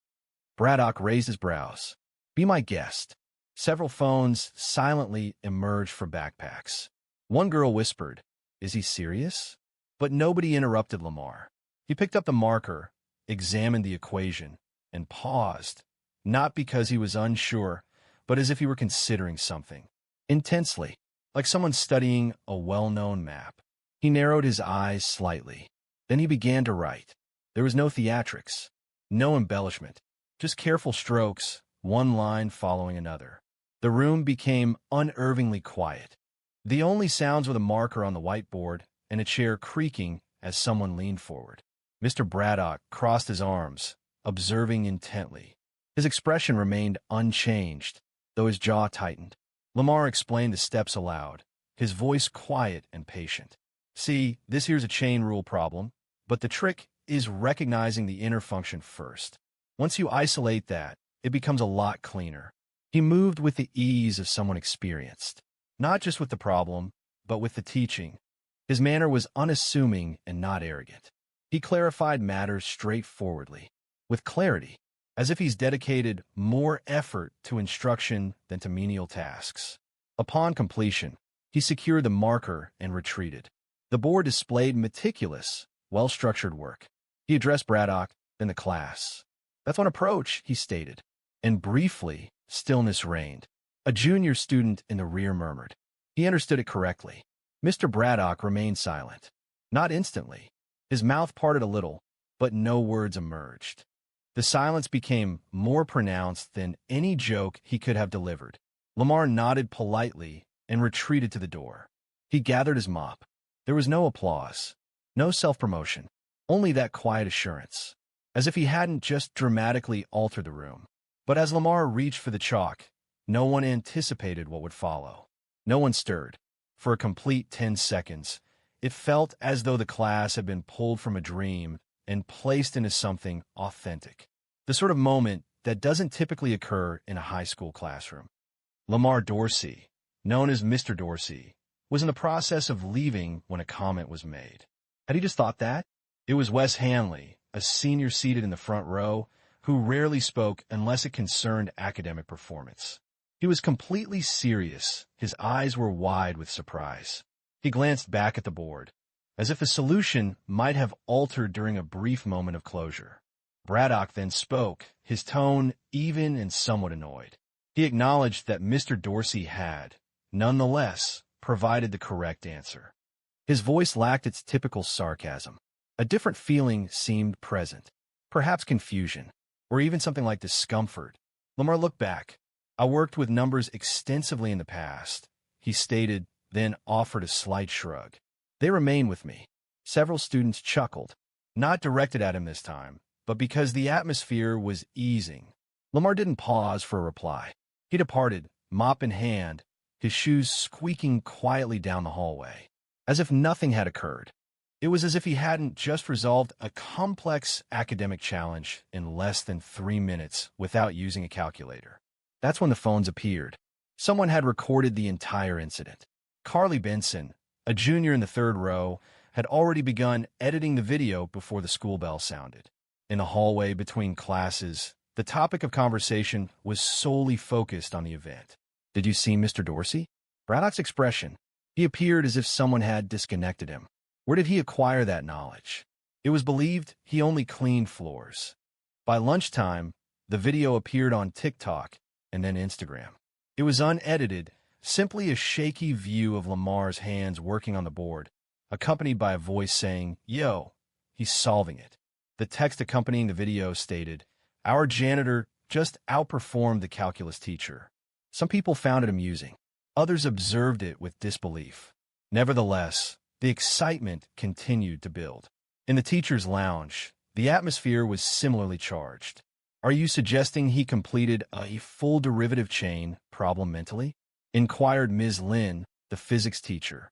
Braddock raised his brows. "Be my guest." Several phones silently emerged from backpacks. One girl whispered, "Is he serious?" But nobody interrupted Lamar. He picked up the marker, examined the equation, and paused, not because he was unsure, but as if he were considering something. Intensely, like someone studying a well-known map. He narrowed his eyes slightly. Then he began to write. There was no theatrics, no embellishment, just careful strokes, one line following another. The room became unnervingly quiet. The only sounds were the marker on the whiteboard and a chair creaking as someone leaned forward. Mr. Braddock crossed his arms, observing intently. His expression remained unchanged, though his jaw tightened. Lamar explained the steps aloud, his voice quiet and patient. "See, this here's a chain rule problem, but the trick is recognizing the inner function first. Once you isolate that, it becomes a lot cleaner." He moved with the ease of someone experienced, not just with the problem, but with the teaching. His manner was unassuming and not arrogant. He clarified matters straightforwardly, with clarity, as if he's dedicated more effort to instruction than to menial tasks. Upon completion, he secured the marker and retreated. The board displayed meticulous, well-structured work. He addressed Braddock, then the class. "That's one approach," he stated. And briefly, stillness reigned. A junior student in the rear murmured. He understood it correctly. Mr. Braddock remained silent. Not instantly. His mouth parted a little, but no words emerged. The silence became more pronounced than any joke he could have delivered. Lamar nodded politely and retreated to the door. He gathered his mop. There was no applause, no self-promotion, only that quiet assurance, as if he hadn't just dramatically altered the room. But as Lamar reached for the chalk, no one anticipated what would follow. No one stirred. For a complete 10 seconds, it felt as though the class had been pulled from a dream and placed into something authentic. The sort of moment that doesn't typically occur in a high school classroom. Lamar Dorsey, known as Mr. Dorsey, was in the process of leaving when a comment was made. Had he just thought that? It was Wes Hanley, a senior seated in the front row, who rarely spoke unless it concerned academic performance. He was completely serious. His eyes were wide with surprise. He glanced back at the board, as if a solution might have altered during a brief moment of closure. Braddock then spoke, his tone even and somewhat annoyed. He acknowledged that Mr. Dorsey had, nonetheless, provided the correct answer. His voice lacked its typical sarcasm. A different feeling seemed present, perhaps confusion, or even something like discomfort. Lamar looked back. "I worked with numbers extensively in the past," he stated, then offered a slight shrug. "They remain with me." Several students chuckled, not directed at him this time, but because the atmosphere was easing. Lamar didn't pause for a reply. He departed, mop in hand, his shoes squeaking quietly down the hallway, as if nothing had occurred. It was as if he hadn't just resolved a complex academic challenge in less than 3 minutes without using a calculator. That's when the phones appeared. Someone had recorded the entire incident. Carly Benson, a junior in the third row, had already begun editing the video before the school bell sounded. In the hallway between classes, the topic of conversation was solely focused on the event. "Did you see Mr. Dorsey?" Braddock's expression. He appeared as if someone had disconnected him. Where did he acquire that knowledge? It was believed he only cleaned floors. By lunchtime, the video appeared on TikTok and then Instagram. It was unedited, simply a shaky view of Lamar's hands working on the board, accompanied by a voice saying, "Yo, he's solving it." The text accompanying the video stated, "Our janitor just outperformed the calculus teacher." Some people found it amusing. Others observed it with disbelief. Nevertheless, the excitement continued to build. In the teacher's lounge, the atmosphere was similarly charged. "Are you suggesting he completed a full derivative chain problem mentally?" inquired Ms. Lin, the physics teacher.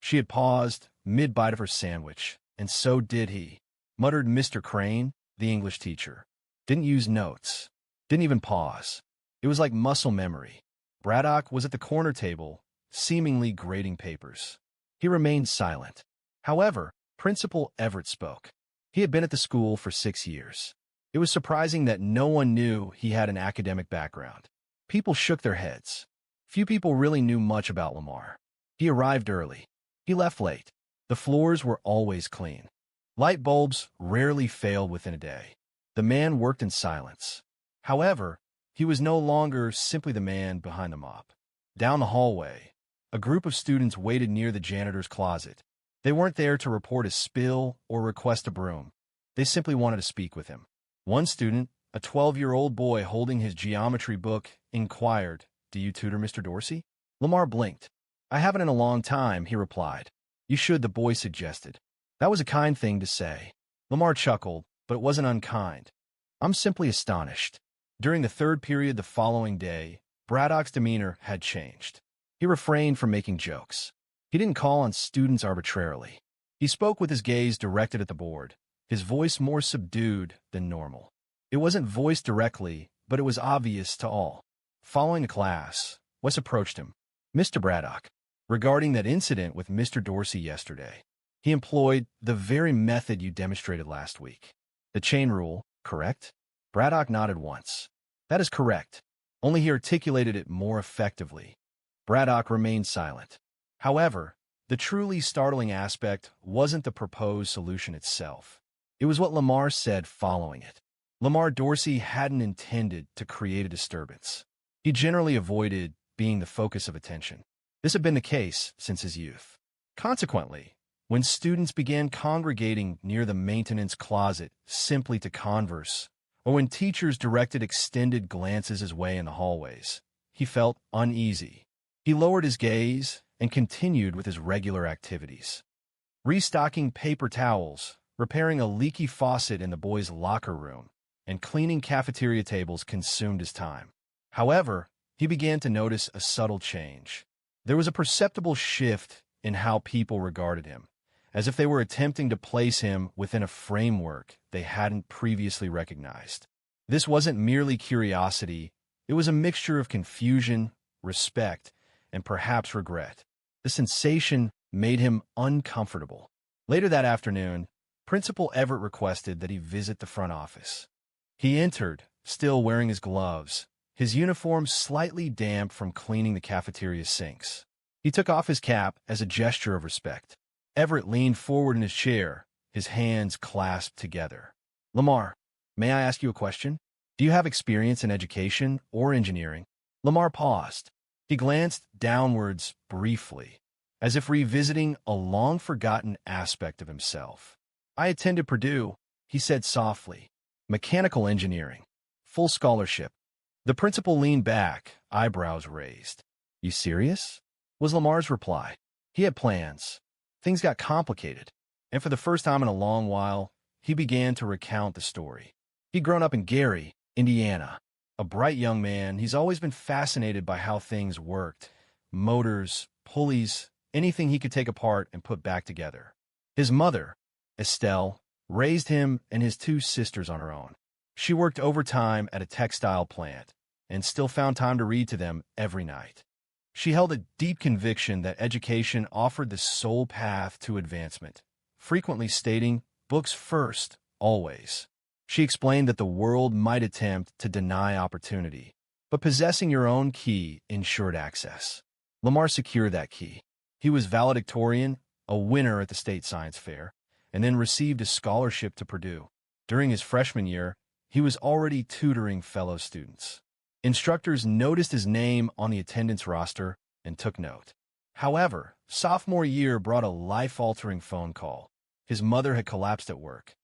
She had paused mid-bite of her sandwich, and so did he, muttered Mr. Crane, the English teacher. Didn't use notes. Didn't even pause. It was like muscle memory. Braddock was at the corner table, seemingly grading papers. He remained silent. However, Principal Everett spoke. He had been at the school for 6 years. It was surprising that no one knew he had an academic background. People shook their heads. Few people really knew much about Lamar. He arrived early. He left late. The floors were always clean. Light bulbs rarely failed within a day. The man worked in silence. However, he was no longer simply the man behind the mop. Down the hallway, a group of students waited near the janitor's closet. They weren't there to report a spill or request a broom. They simply wanted to speak with him. One student, a 12-year-old boy holding his geometry book, inquired, "Do you tutor Mr. Dorsey?" Lamar blinked. "I haven't in a long time," he replied. "You should," the boy suggested. That was a kind thing to say. Lamar chuckled, but it wasn't unkind. "I'm simply astonished." During the third period the following day, Braddock's demeanor had changed. He refrained from making jokes. He didn't call on students arbitrarily. He spoke with his gaze directed at the board, his voice more subdued than normal. It wasn't voiced directly, but it was obvious to all. Following the class, Wes approached him. "Mr. Braddock, regarding that incident with Mr. Dorsey yesterday, he employed the very method you demonstrated last week. The chain rule, correct?" Braddock nodded once. "That is correct. Only he articulated it more effectively." Braddock remained silent. However, the truly startling aspect wasn't the proposed solution itself. It was what Lamar said following it. Lamar Dorsey hadn't intended to create a disturbance. He generally avoided being the focus of attention. This had been the case since his youth. Consequently, when students began congregating near the maintenance closet simply to converse, or when teachers directed extended glances his way in the hallways, he felt uneasy. He lowered his gaze and continued with his regular activities. Restocking paper towels, repairing a leaky faucet in the boys' locker room, and cleaning cafeteria tables consumed his time. However, he began to notice a subtle change. There was a perceptible shift in how people regarded him, as if they were attempting to place him within a framework they hadn't previously recognized. This wasn't merely curiosity, it was a mixture of confusion, respect, and perhaps regret. The sensation made him uncomfortable. Later that afternoon, Principal Everett requested that he visit the front office. He entered, still wearing his gloves, his uniform slightly damp from cleaning the cafeteria sinks. He took off his cap as a gesture of respect. Everett leaned forward in his chair, his hands clasped together. "Lamar, may I ask you a question? Do you have experience in education or engineering?" Lamar paused. He glanced downwards briefly, as if revisiting a long-forgotten aspect of himself. "I attended Purdue," he said softly. "Mechanical engineering. Full scholarship." The principal leaned back, eyebrows raised. "You serious?" was Lamar's reply. He had plans. Things got complicated, and for the first time in a long while, he began to recount the story. He'd grown up in Gary, Indiana. A bright young man, he's always been fascinated by how things worked. Motors, pulleys, anything he could take apart and put back together. His mother, Estelle, raised him and his 2 sisters on her own. She worked overtime at a textile plant and still found time to read to them every night. She held a deep conviction that education offered the sole path to advancement, frequently stating, "Books first, always." She explained that the world might attempt to deny opportunity, but possessing your own key ensured access. Lamar secured that key. He was valedictorian, a winner at the state science fair, and then received a scholarship to Purdue. During his freshman year, he was already tutoring fellow students. Instructors noticed his name on the attendance roster and took note. However, sophomore year brought a life-altering phone call. His mother had collapsed at work.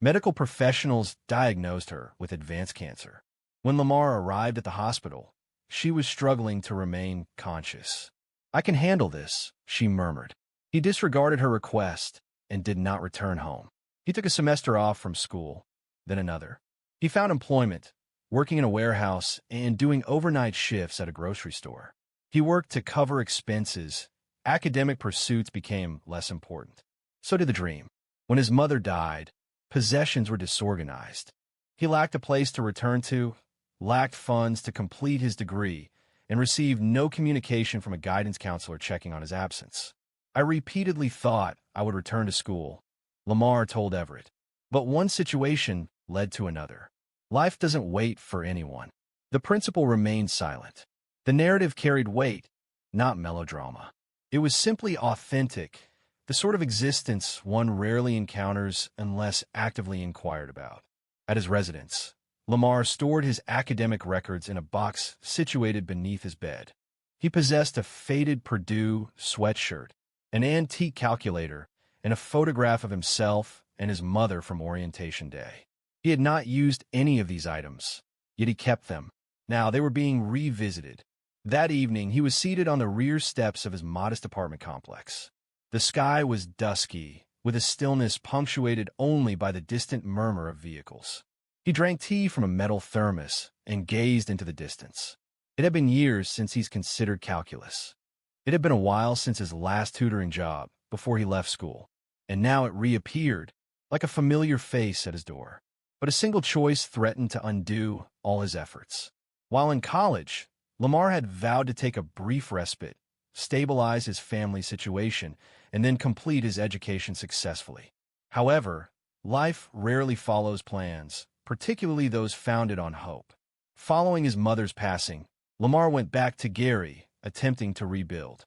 Medical professionals diagnosed her with advanced cancer. When Lamar arrived at the hospital, she was struggling to remain conscious. "I can handle this," she murmured. He disregarded her request and did not return home. He took a semester off from school, then another. He found employment, working in a warehouse and doing overnight shifts at a grocery store. He worked to cover expenses. Academic pursuits became less important. So did the dream. When his mother died, possessions were disorganized. He lacked a place to return to, lacked funds to complete his degree, and received no communication from a guidance counselor checking on his absence. "I repeatedly thought I would return to school," Lamar told Everett. But one situation led to another. Life doesn't wait for anyone. The principal remained silent. The narrative carried weight, not melodrama. It was simply authentic, the sort of existence one rarely encounters unless actively inquired about. At his residence, Lamar stored his academic records in a box situated beneath his bed. He possessed a faded Purdue sweatshirt, an antique calculator, and a photograph of himself and his mother from orientation day. He had not used any of these items, yet he kept them. Now they were being revisited. That evening, he was seated on the rear steps of his modest apartment complex. The sky was dusky, with a stillness punctuated only by the distant murmur of vehicles. He drank tea from a metal thermos and gazed into the distance. It had been years since he's considered calculus. It had been a while since his last tutoring job, before he left school, and now it reappeared, like a familiar face at his door. But a single choice threatened to undo all his efforts. While in college, Lamar had vowed to take a brief respite, stabilize his family situation, and then complete his education successfully. However, life rarely follows plans, particularly those founded on hope. Following his mother's passing, Lamar went back to Gary, attempting to rebuild.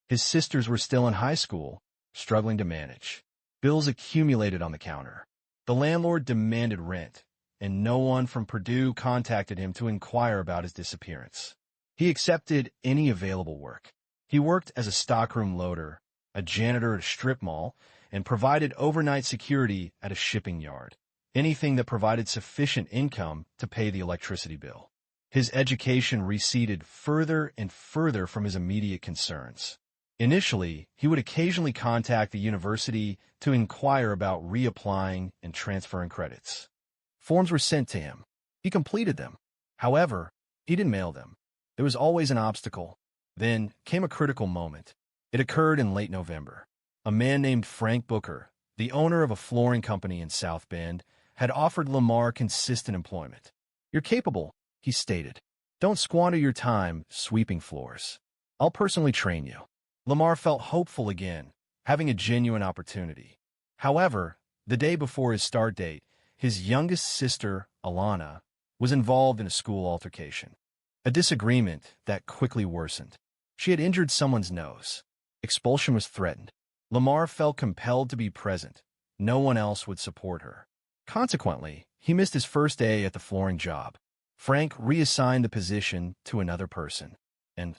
His sisters were still in high school, struggling to manage. Bills accumulated on the counter. The landlord demanded rent, and no one from Purdue contacted him to inquire about his disappearance. He accepted any available work. He worked as a stockroom loader, a janitor at a strip mall, and provided overnight security at a shipping yard. Anything that provided sufficient income to pay the electricity bill. His education receded further and further from his immediate concerns. Initially, he would occasionally contact the university to inquire about reapplying and transferring credits. Forms were sent to him. He completed them. However, he didn't mail them. There was always an obstacle. Then came a critical moment. It occurred in late November. A man named Frank Booker, the owner of a flooring company in South Bend, had offered Lamar consistent employment. "You're capable," he stated. "Don't squander your time sweeping floors. I'll personally train you." Lamar felt hopeful again, having a genuine opportunity. However, the day before his start date, his youngest sister, Alana, was involved in a school altercation. A disagreement that quickly worsened. She had injured someone's nose. Expulsion was threatened. Lamar felt compelled to be present. No one else would support her. Consequently, he missed his first day at the flooring job. Frank reassigned the position to another person. And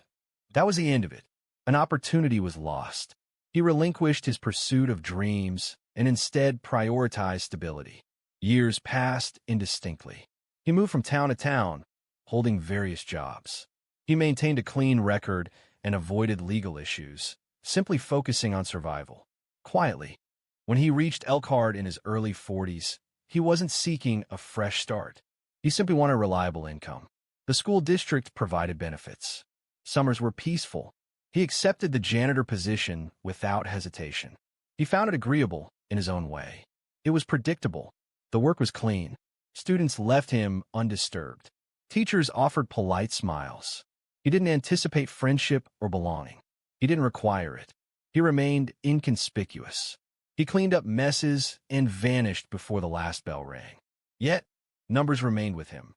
that was the end of it. An opportunity was lost. He relinquished his pursuit of dreams and instead prioritized stability. Years passed indistinctly. He moved from town to town, holding various jobs. He maintained a clean record and avoided legal issues, simply focusing on survival. Quietly, when he reached Elkhart in his early 40s, he wasn't seeking a fresh start. He simply wanted a reliable income. The school district provided benefits. Summers were peaceful. He accepted the janitor position without hesitation. He found it agreeable in his own way. It was predictable. The work was clean. Students left him undisturbed. Teachers offered polite smiles. He didn't anticipate friendship or belonging. He didn't require it. He remained inconspicuous. He cleaned up messes and vanished before the last bell rang. Yet, numbers remained with him.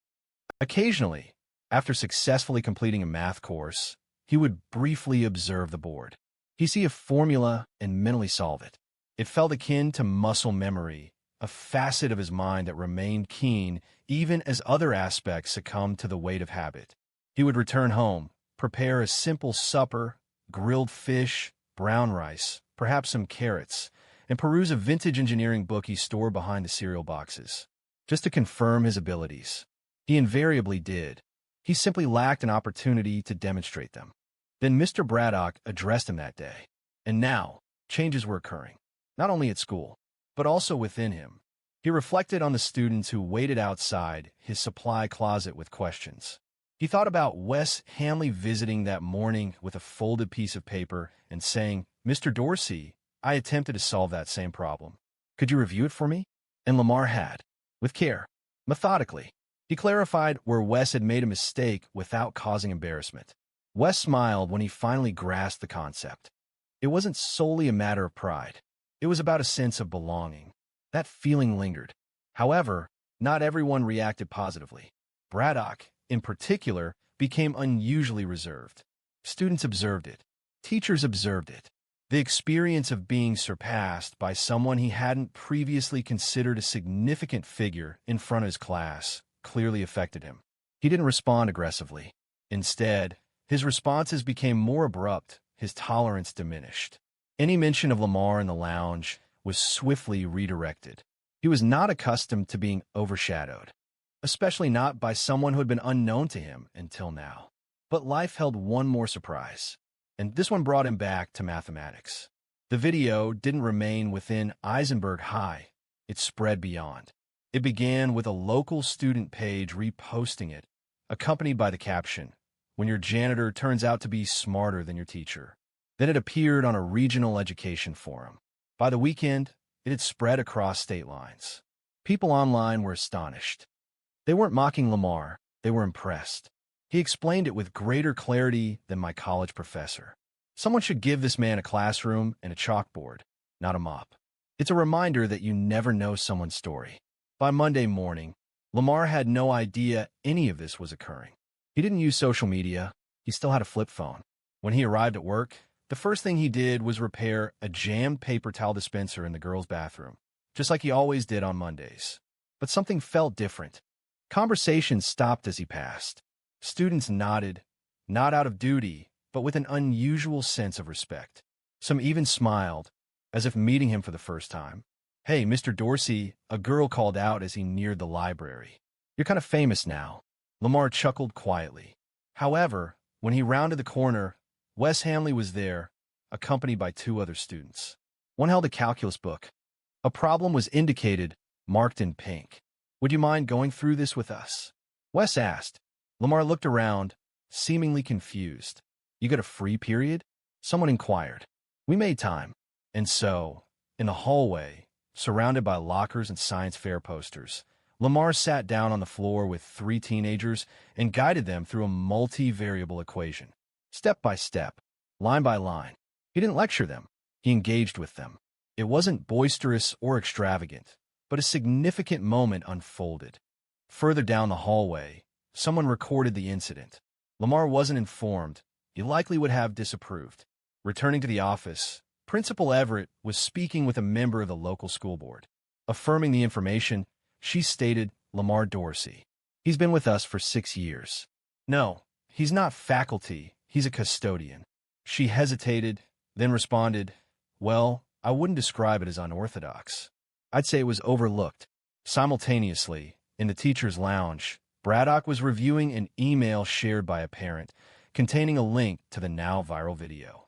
Occasionally, after successfully completing a math course, he would briefly observe the board. He'd see a formula and mentally solve it. It felt akin to muscle memory, a facet of his mind that remained keen even as other aspects succumbed to the weight of habit. He would return home, prepare a simple supper, grilled fish, brown rice, perhaps some carrots, and peruse a vintage engineering book he stored behind the cereal boxes, just to confirm his abilities. He invariably did. He simply lacked an opportunity to demonstrate them. Then Mr. Braddock addressed him that day. And now, changes were occurring, not only at school, but also within him. He reflected on the students who waited outside his supply closet with questions. He thought about Wes Hamley visiting that morning with a folded piece of paper and saying, "Mr. Dorsey, I attempted to solve that same problem. Could you review it for me?" And Lamar had, with care, methodically. He clarified where Wes had made a mistake without causing embarrassment. Wes smiled when he finally grasped the concept. It wasn't solely a matter of pride. It was about a sense of belonging. That feeling lingered. However, not everyone reacted positively. Braddock, in particular, became unusually reserved. Students observed it. Teachers observed it. The experience of being surpassed by someone he hadn't previously considered a significant figure in front of his class clearly affected him. He didn't respond aggressively. Instead, his responses became more abrupt, his tolerance diminished. Any mention of Lamar in the lounge was swiftly redirected. He was not accustomed to being overshadowed, especially not by someone who had been unknown to him until now. But life held one more surprise, and this one brought him back to mathematics. The video didn't remain within Eisenberg High. It spread beyond. It began with a local student page reposting it, accompanied by the caption, "When your janitor turns out to be smarter than your teacher." Then it appeared on a regional education forum. By the weekend, it had spread across state lines. People online were astonished. They weren't mocking Lamar, they were impressed. He explained it with greater clarity than my college professor. Someone should give this man a classroom and a chalkboard, not a mop. It's a reminder that you never know someone's story. By Monday morning, Lamar had no idea any of this was occurring. He didn't use social media. He still had a flip phone. When he arrived at work, the first thing he did was repair a jammed paper towel dispenser in the girls' bathroom, just like he always did on Mondays. But something felt different. Conversation stopped as he passed. Students nodded, not out of duty, but with an unusual sense of respect. Some even smiled, as if meeting him for the first time. "Hey, Mr. Dorsey," a girl called out as he neared the library. "You're kind of famous now." Lamar chuckled quietly. However, when he rounded the corner, Wes Hamley was there, accompanied by two other students. One held a calculus book. A problem was indicated, marked in pink. "Would you mind going through this with us?" Wes asked. Lamar looked around, seemingly confused. "You got a free period?" Someone inquired. We made time. And so, in the hallway, surrounded by lockers and science fair posters, Lamar sat down on the floor with three teenagers and guided them through a multivariable equation. Step by step, line by line. He didn't lecture them. He engaged with them. It wasn't boisterous or extravagant, but a significant moment unfolded. Further down the hallway, someone recorded the incident. Lamar wasn't informed. He likely would have disapproved. Returning to the office, Principal Everett was speaking with a member of the local school board. Affirming the information, she stated, "Lamar Dorsey. He's been with us for 6 years. No, he's not faculty. He's a custodian." She hesitated, then responded, "Well, I wouldn't describe it as unorthodox. I'd say it was overlooked." Simultaneously, in the teacher's lounge, Braddock was reviewing an email shared by a parent containing a link to the now viral video.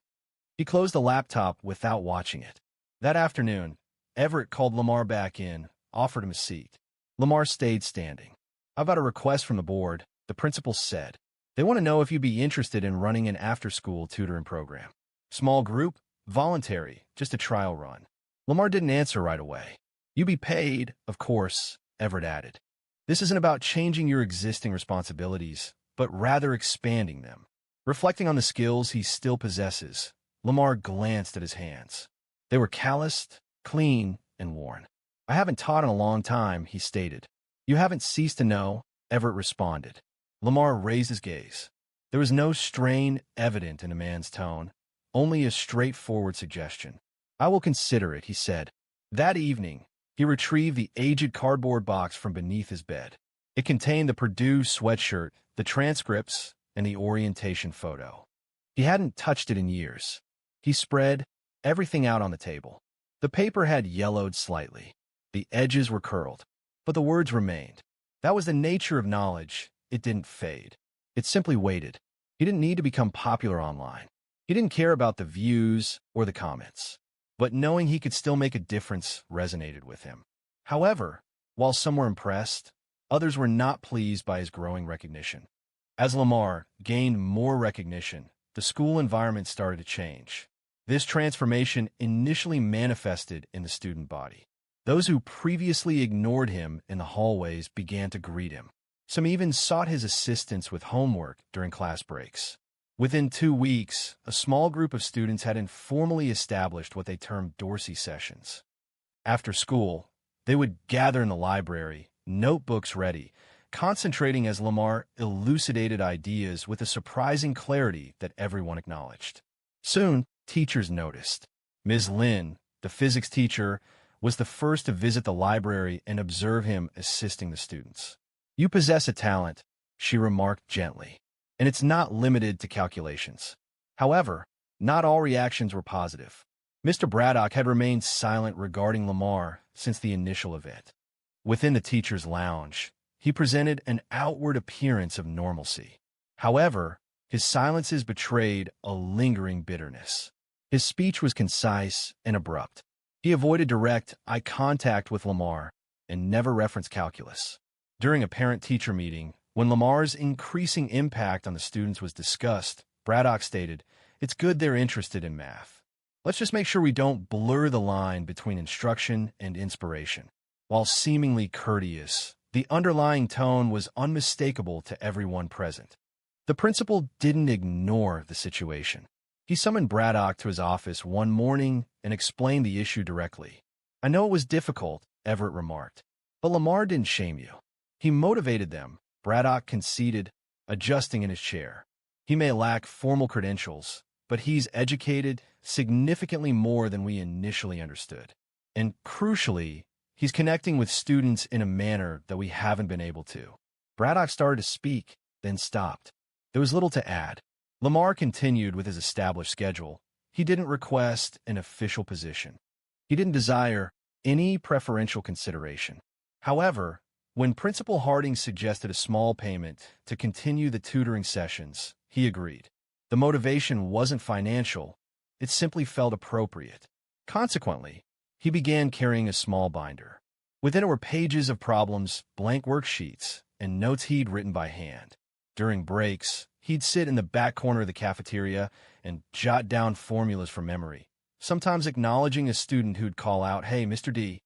He closed the laptop without watching it. That afternoon, Everett called Lamar back in, offered him a seat. Lamar stayed standing. "I've got a request from the board," the principal said. "They want to know if you'd be interested in running an after-school tutoring program. Small group, voluntary, just a trial run." Lamar didn't answer right away. "You'd be paid, of course," Everett added. "This isn't about changing your existing responsibilities, but rather expanding them." Reflecting on the skills he still possesses, Lamar glanced at his hands. They were calloused, clean and worn. I haven't taught in a long time, he stated. You haven't ceased to know, Everett responded. Lamar raised his gaze. There was no strain evident in the man's tone, only a straightforward suggestion. I will consider it, he said. That evening, he retrieved the aged cardboard box from beneath his bed. It contained the Purdue sweatshirt, the transcripts, and the orientation photo. He hadn't touched it in years. He spread everything out on the table. The paper had yellowed slightly. The edges were curled, but the words remained. That was the nature of knowledge. It didn't fade. It simply waited. He didn't need to become popular online. He didn't care about the views or the comments. But knowing he could still make a difference resonated with him. However, while some were impressed, others were not pleased by his growing recognition. As Lamar gained more recognition, the school environment started to change. This transformation initially manifested in the student body. Those who previously ignored him in the hallways began to greet him. Some even sought his assistance with homework during class breaks. Within 2 weeks, a small group of students had informally established what they termed Dorsey sessions. After school, they would gather in the library, notebooks ready, concentrating as Lamar elucidated ideas with a surprising clarity that everyone acknowledged. Soon, teachers noticed. Ms. Lin, the physics teacher, was the first to visit the library and observe him assisting the students. You possess a talent, she remarked gently, and it's not limited to calculations. However, not all reactions were positive. Mr. Braddock had remained silent regarding Lamar since the initial event. Within the teacher's lounge, he presented an outward appearance of normalcy. However, his silences betrayed a lingering bitterness. His speech was concise and abrupt. He avoided direct eye contact with Lamar and never referenced calculus. During a parent-teacher meeting, when Lamar's increasing impact on the students was discussed, Braddock stated, "It's good they're interested in math. Let's just make sure we don't blur the line between instruction and inspiration." While seemingly courteous, the underlying tone was unmistakable to everyone present. The principal didn't ignore the situation. He summoned Braddock to his office one morning and explained the issue directly. "I know it was difficult," Everett remarked, "but Lamar didn't shame you. He motivated them," Braddock conceded, adjusting in his chair. "He may lack formal credentials, but he's educated significantly more than we initially understood. And crucially, he's connecting with students in a manner that we haven't been able to." Braddock started to speak, then stopped. There was little to add. Lamar continued with his established schedule. He didn't request an official position. He didn't desire any preferential consideration. However, when Principal Harding suggested a small payment to continue the tutoring sessions, he agreed. The motivation wasn't financial, it simply felt appropriate. Consequently, he began carrying a small binder. Within it were pages of problems, blank worksheets, and notes he'd written by hand. During breaks, he'd sit in the back corner of the cafeteria and jot down formulas from memory, sometimes acknowledging a student who'd call out, "Hey, Mr. D."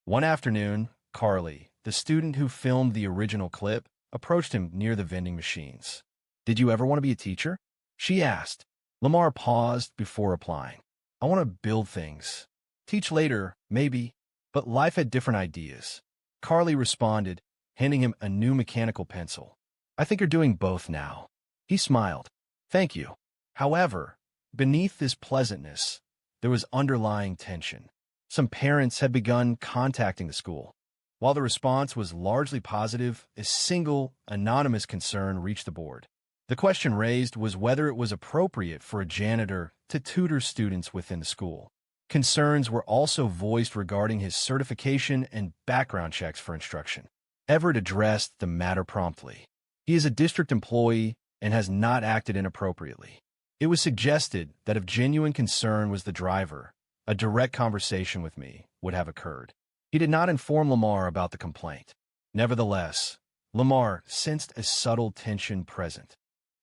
One afternoon, Carly, the student who filmed the original clip, approached him near the vending machines. "Did you ever want to be a teacher?" she asked. Lamar paused before replying. "I want to build things. Teach later, maybe, but life had different ideas." Carly responded, handing him a new mechanical pencil. "I think you're doing both now." He smiled. "Thank you." However, beneath this pleasantness, there was underlying tension. Some parents had begun contacting the school. While the response was largely positive, a single, anonymous concern reached the board. The question raised was whether it was appropriate for a janitor to tutor students within the school. Concerns were also voiced regarding his certification and background checks for instruction. Everett addressed the matter promptly. He is a district employee and has not acted inappropriately. It was suggested that if genuine concern was the driver, a direct conversation with me would have occurred. He did not inform Lamar about the complaint. Nevertheless, Lamar sensed a subtle tension present.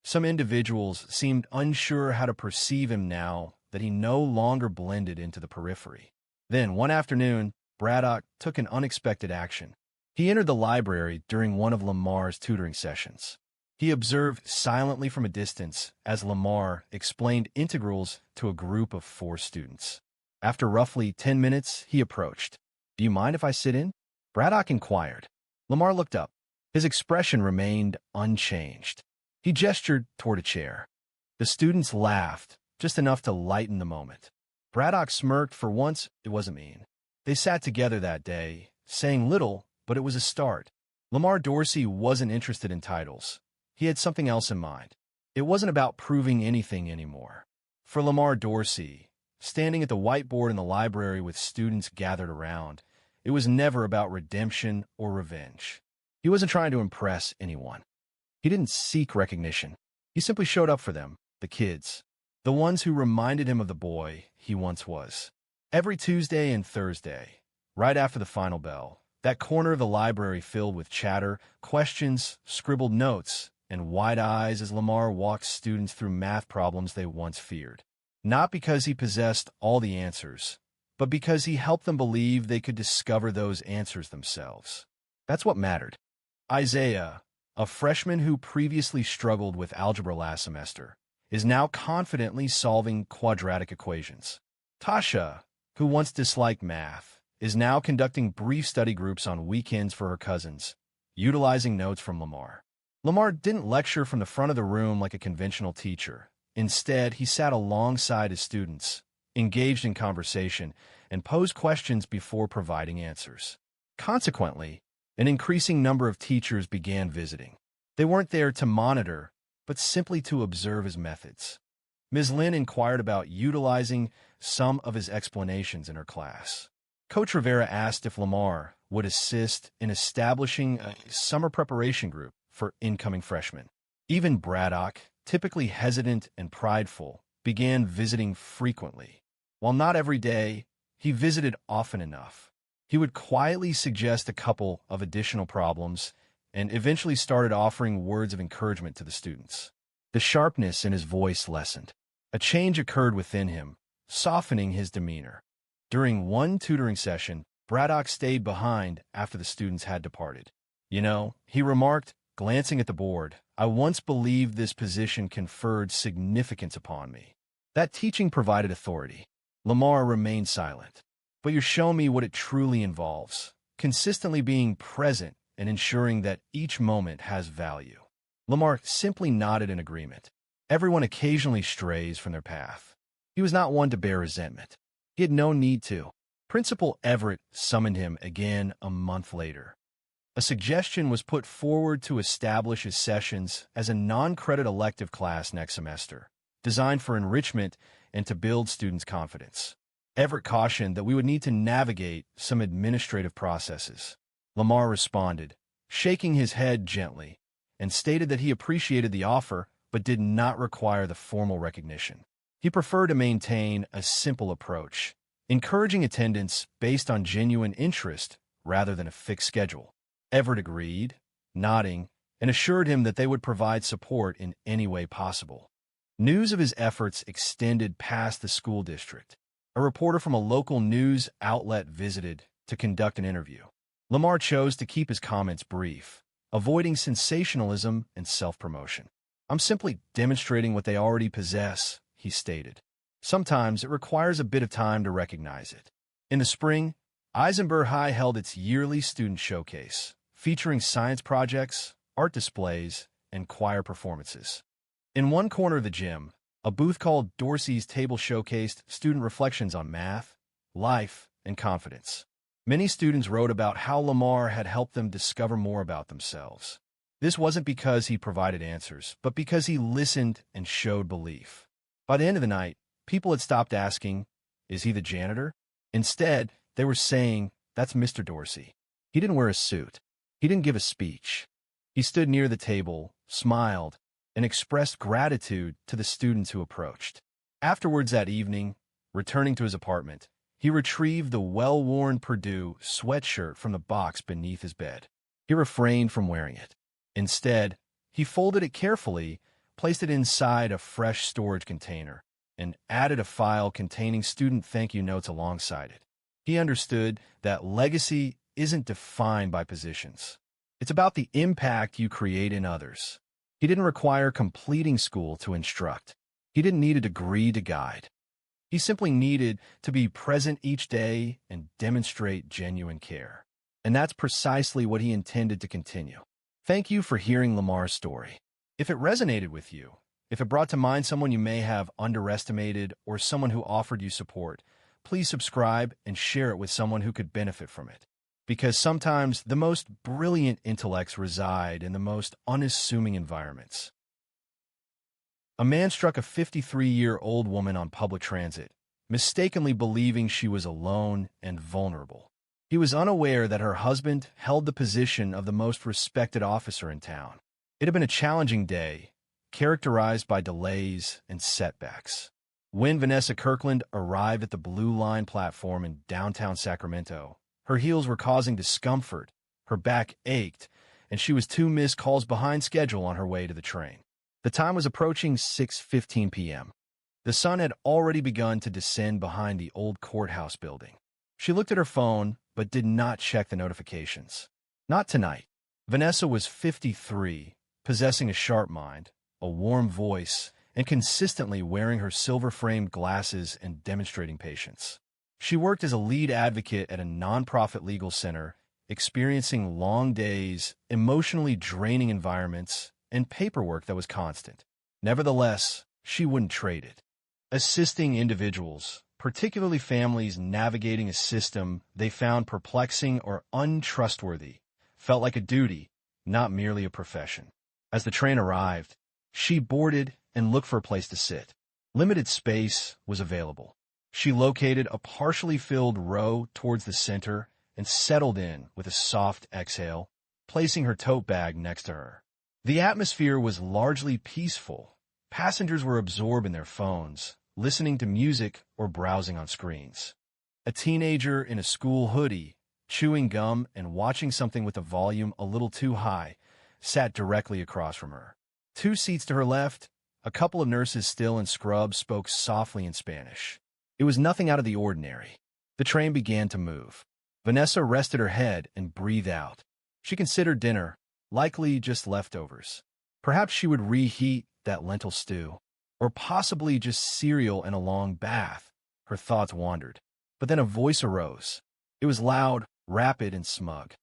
Some individuals seemed unsure how to perceive him now that he no longer blended into the periphery. Then, one afternoon, Braddock took an unexpected action. He entered the library during one of Lamar's tutoring sessions. He observed silently from a distance as Lamar explained integrals to a group of 4 students. After roughly 10 minutes, he approached. "Do you mind if I sit in?" Braddock inquired. Lamar looked up. His expression remained unchanged. He gestured toward a chair. The students laughed, just enough to lighten the moment. Braddock smirked. For once, it wasn't mean. They sat together that day, saying little, but it was a start. Lamar Dorsey wasn't interested in titles. He had something else in mind. It wasn't about proving anything anymore. For Lamar Dorsey, standing at the whiteboard in the library with students gathered around, it was never about redemption or revenge. He wasn't trying to impress anyone. He didn't seek recognition. He simply showed up for them, the kids, the ones who reminded him of the boy he once was. Every Tuesday and Thursday, right after the final bell, that corner of the library filled with chatter, questions, scribbled notes, and wide eyes as Lamar walked students through math problems they once feared. Not because he possessed all the answers, but because he helped them believe they could discover those answers themselves. That's what mattered. Isaiah, a freshman who previously struggled with algebra last semester, is now confidently solving quadratic equations. Tasha, who once disliked math, is now conducting brief study groups on weekends for her cousins, utilizing notes from Lamar. Lamar didn't lecture from the front of the room like a conventional teacher. Instead, he sat alongside his students, engaged in conversation, and posed questions before providing answers. Consequently, an increasing number of teachers began visiting. They weren't there to monitor, but simply to observe his methods. Ms. Lynn inquired about utilizing some of his explanations in her class. Coach Rivera asked if Lamar would assist in establishing a summer preparation group for incoming freshmen. Even Braddock, typically hesitant and prideful, began visiting frequently. While not every day, he visited often enough. He would quietly suggest a couple of additional problems and eventually started offering words of encouragement to the students. The sharpness in his voice lessened. A change occurred within him, softening his demeanor. During one tutoring session, Braddock stayed behind after the students had departed. "You know," he remarked, glancing at the board, "I once believed this position conferred significance upon me. That teaching provided authority." Lamar remained silent. "But you're showing me what it truly involves, consistently being present and ensuring that each moment has value." Lamar simply nodded in agreement. Everyone occasionally strays from their path. He was not one to bear resentment. He had no need to. Principal Everett summoned him again a month later. A suggestion was put forward to establish his sessions as a non-credit elective class next semester, designed for enrichment and to build students' confidence. Everett cautioned that we would need to navigate some administrative processes. Lamar responded, shaking his head gently, and stated that he appreciated the offer but did not require the formal recognition. He preferred to maintain a simple approach, encouraging attendance based on genuine interest rather than a fixed schedule. Everett agreed, nodding, and assured him that they would provide support in any way possible. News of his efforts extended past the school district. A reporter from a local news outlet visited to conduct an interview. Lamar chose to keep his comments brief, avoiding sensationalism and self-promotion. "I'm simply demonstrating what they already possess," he stated. "Sometimes it requires a bit of time to recognize it." In the spring, Eisenberg High held its yearly student showcase, featuring science projects, art displays, and choir performances. In one corner of the gym, a booth called Dorsey's Table showcased student reflections on math, life, and confidence. Many students wrote about how Lamar had helped them discover more about themselves. This wasn't because he provided answers, but because he listened and showed belief. By the end of the night, people had stopped asking, "Is he the janitor?" Instead, they were saying, "That's Mr. Dorsey." He didn't wear a suit. He didn't give a speech. He stood near the table, smiled, and expressed gratitude to the students who approached. Afterwards that evening, returning to his apartment, he retrieved the well-worn Purdue sweatshirt from the box beneath his bed. He refrained from wearing it. Instead, he folded it carefully, placed it inside a fresh storage container, and added a file containing student thank you notes alongside it. He understood that legacy isn't defined by positions. It's about the impact you create in others. He didn't require completing school to instruct. He didn't need a degree to guide. He simply needed to be present each day and demonstrate genuine care. And that's precisely what he intended to continue. Thank you for hearing Lamar's story. If it resonated with you, if it brought to mind someone you may have underestimated or someone who offered you support, please subscribe and share it with someone who could benefit from it. Because sometimes the most brilliant intellects reside in the most unassuming environments. A man struck a 53-year-old woman on public transit, mistakenly believing she was alone and vulnerable. He was unaware that her husband held the position of the most respected officer in town. It had been a challenging day, characterized by delays and setbacks. When Vanessa Kirkland arrived at the Blue Line platform in downtown Sacramento, her heels were causing discomfort, her back ached, and she was 2 missed calls behind schedule on her way to the train. The time was approaching 6:15 p.m. The sun had already begun to descend behind the old courthouse building. She looked at her phone, but did not check the notifications. Not tonight. Vanessa was 53, possessing a sharp mind, a warm voice, and consistently wearing her silver-framed glasses and demonstrating patience. She worked as a lead advocate at a nonprofit legal center, experiencing long days, emotionally draining environments, and paperwork that was constant. Nevertheless, she wouldn't trade it. Assisting individuals, particularly families navigating a system they found perplexing or untrustworthy, felt like a duty, not merely a profession. As the train arrived, she boarded and looked for a place to sit. Limited space was available. She located a partially filled row towards the center and settled in with a soft exhale, placing her tote bag next to her. The atmosphere was largely peaceful. Passengers were absorbed in their phones, listening to music or browsing on screens. A teenager in a school hoodie, chewing gum and watching something with the volume a little too high, sat directly across from her. 2 seats to her left, a couple of nurses still in scrubs spoke softly in Spanish. It was nothing out of the ordinary. The train began to move. Vanessa rested her head and breathed out. She considered dinner, likely just leftovers. Perhaps she would reheat that lentil stew. Or possibly just cereal and a long bath. Her thoughts wandered. But then a voice arose. It was loud, rapid, and smug.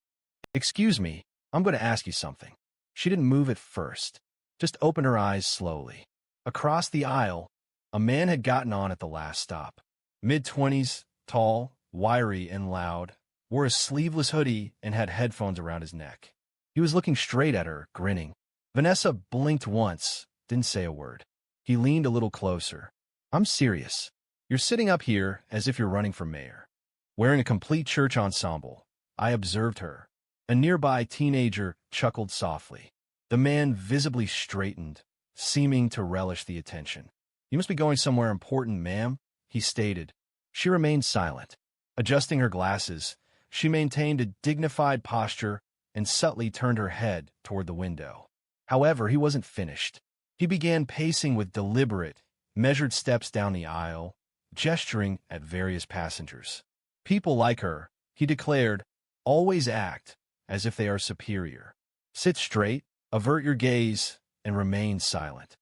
"Excuse me, I'm going to ask you something." She didn't move at first, just opened her eyes slowly. Across the aisle, a man had gotten on at the last stop. Mid-20s, tall, wiry, and loud, wore a sleeveless hoodie and had headphones around his neck. He was looking straight at her, grinning. Vanessa blinked once, didn't say a word. He leaned a little closer. "I'm serious. You're sitting up here as if you're running for mayor." Wearing a complete church ensemble, I observed her. A nearby teenager chuckled softly. The man visibly straightened, seeming to relish the attention. "You must be going somewhere important, ma'am," he stated. She remained silent. Adjusting her glasses, she maintained a dignified posture and subtly turned her head toward the window. However, he wasn't finished. He began pacing with deliberate, measured steps down the aisle, gesturing at various passengers. "People like her," he declared, "always act as if they are superior. Sit straight, avert your gaze, and remain silent."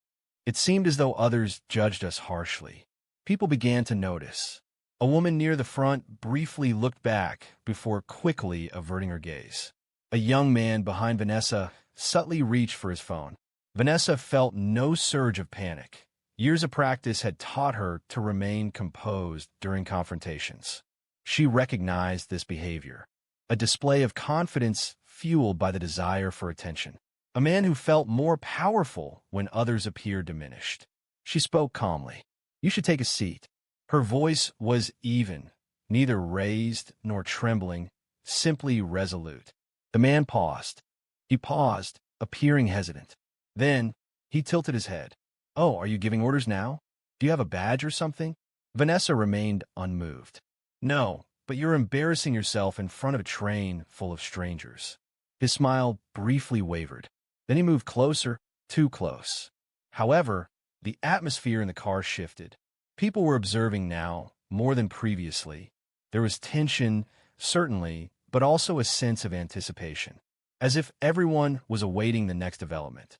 It seemed as though others judged us harshly. People began to notice. A woman near the front briefly looked back before quickly averting her gaze. A young man behind Vanessa subtly reached for his phone. Vanessa felt no surge of panic. Years of practice had taught her to remain composed during confrontations. She recognized this behavior, a display of confidence fueled by the desire for attention. A man who felt more powerful when others appeared diminished. She spoke calmly. "You should take a seat." Her voice was even, neither raised nor trembling, simply resolute. The man paused. He paused, appearing hesitant. Then, he tilted his head. "Oh, are you giving orders now? Do you have a badge or something?" Vanessa remained unmoved. "No, but you're embarrassing yourself in front of a train full of strangers." His smile briefly wavered. Then he moved closer, too close. However, the atmosphere in the car shifted. People were observing now, more than previously. There was tension, certainly, but also a sense of anticipation, as if everyone was awaiting the next development.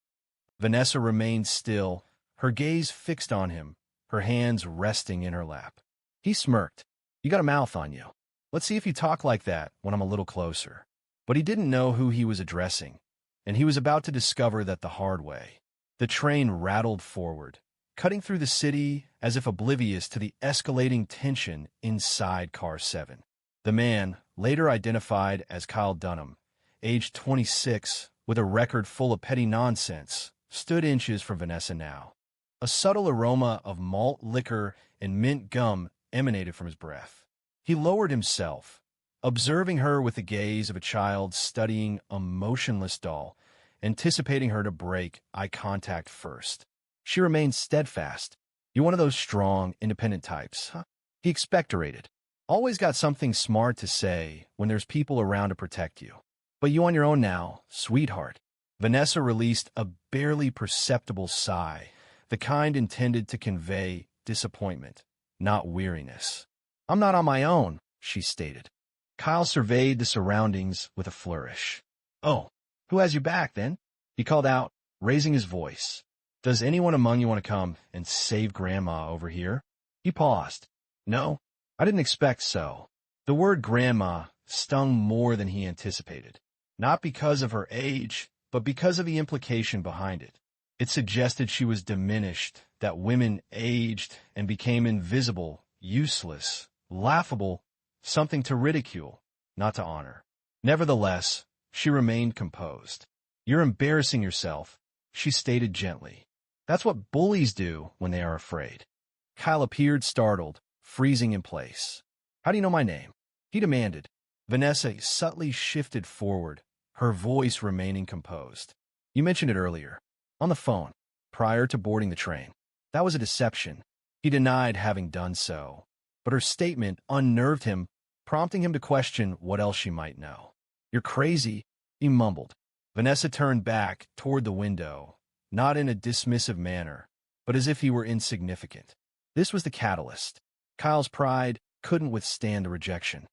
Vanessa remained still, her gaze fixed on him, her hands resting in her lap. He smirked. You got a mouth on you. Let's see if you talk like that when I'm a little closer. But he didn't know who he was addressing, and he was about to discover that the hard way. The train rattled forward, cutting through the city as if oblivious to the escalating tension inside Car 7. The man, later identified as Kyle Dunham, aged 26, with a record full of petty nonsense, stood inches from Vanessa now. A subtle aroma of malt liquor and mint gum emanated from his breath. He lowered himself, observing her with the gaze of a child studying a motionless doll, anticipating her to break eye contact first. She remained steadfast. You're one of those strong, independent types, huh? He expectorated. Always got something smart to say when there's people around to protect you. But you on your own now, sweetheart. Vanessa released a barely perceptible sigh, the kind intended to convey disappointment, not weariness. I'm not on my own, she stated. Kyle surveyed the surroundings with a flourish. Oh, who has you back, then? He called out, raising his voice. Does anyone among you want to come and save Grandma over here? He paused. No, I didn't expect so. The word grandma stung more than he anticipated, not because of her age, but because of the implication behind it. It suggested she was diminished, that women aged and became invisible, useless, laughable, something to ridicule, not to honor. Nevertheless, she remained composed. You're embarrassing yourself, she stated gently. That's what bullies do when they are afraid. Kyle appeared startled, freezing in place. How do you know my name? He demanded. Vanessa subtly shifted forward, her voice remaining composed. You mentioned it earlier, on the phone, prior to boarding the train. That was a deception. He denied having done so, but her statement unnerved him, prompting him to question what else she might know. You're crazy, he mumbled. Vanessa turned back toward the window, not in a dismissive manner, but as if he were insignificant. This was the catalyst. Kyle's pride couldn't withstand the rejection.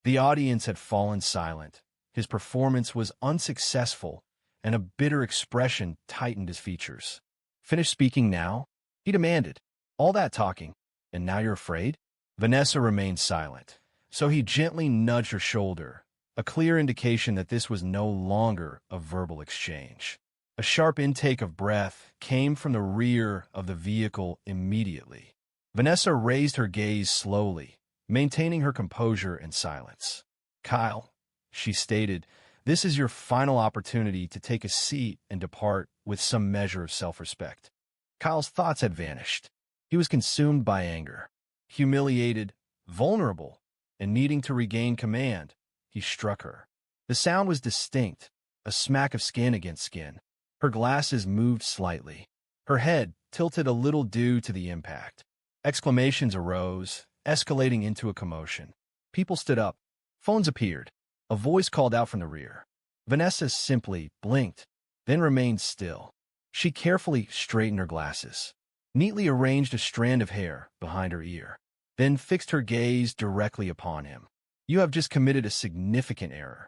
The audience had fallen silent. His performance was unsuccessful, and a bitter expression tightened his features. Finish speaking now? He demanded. All that talking, and now you're afraid? Vanessa remained silent, so he gently nudged her shoulder, a clear indication that this was no longer a verbal exchange. A sharp intake of breath came from the rear of the vehicle immediately. Vanessa raised her gaze slowly, maintaining her composure and silence. Kyle, she stated, this is your final opportunity to take a seat and depart with some measure of self-respect. Kyle's thoughts had vanished. He was consumed by anger. Humiliated, vulnerable, and needing to regain command, he struck her. The sound was distinct, a smack of skin against skin. Her glasses moved slightly. Her head tilted a little due to the impact. Exclamations arose, escalating into a commotion. People stood up. Phones appeared. A voice called out from the rear. Vanessa simply blinked, then remained still. She carefully straightened her glasses, neatly arranged a strand of hair behind her ear, then fixed her gaze directly upon him. You have just committed a significant error.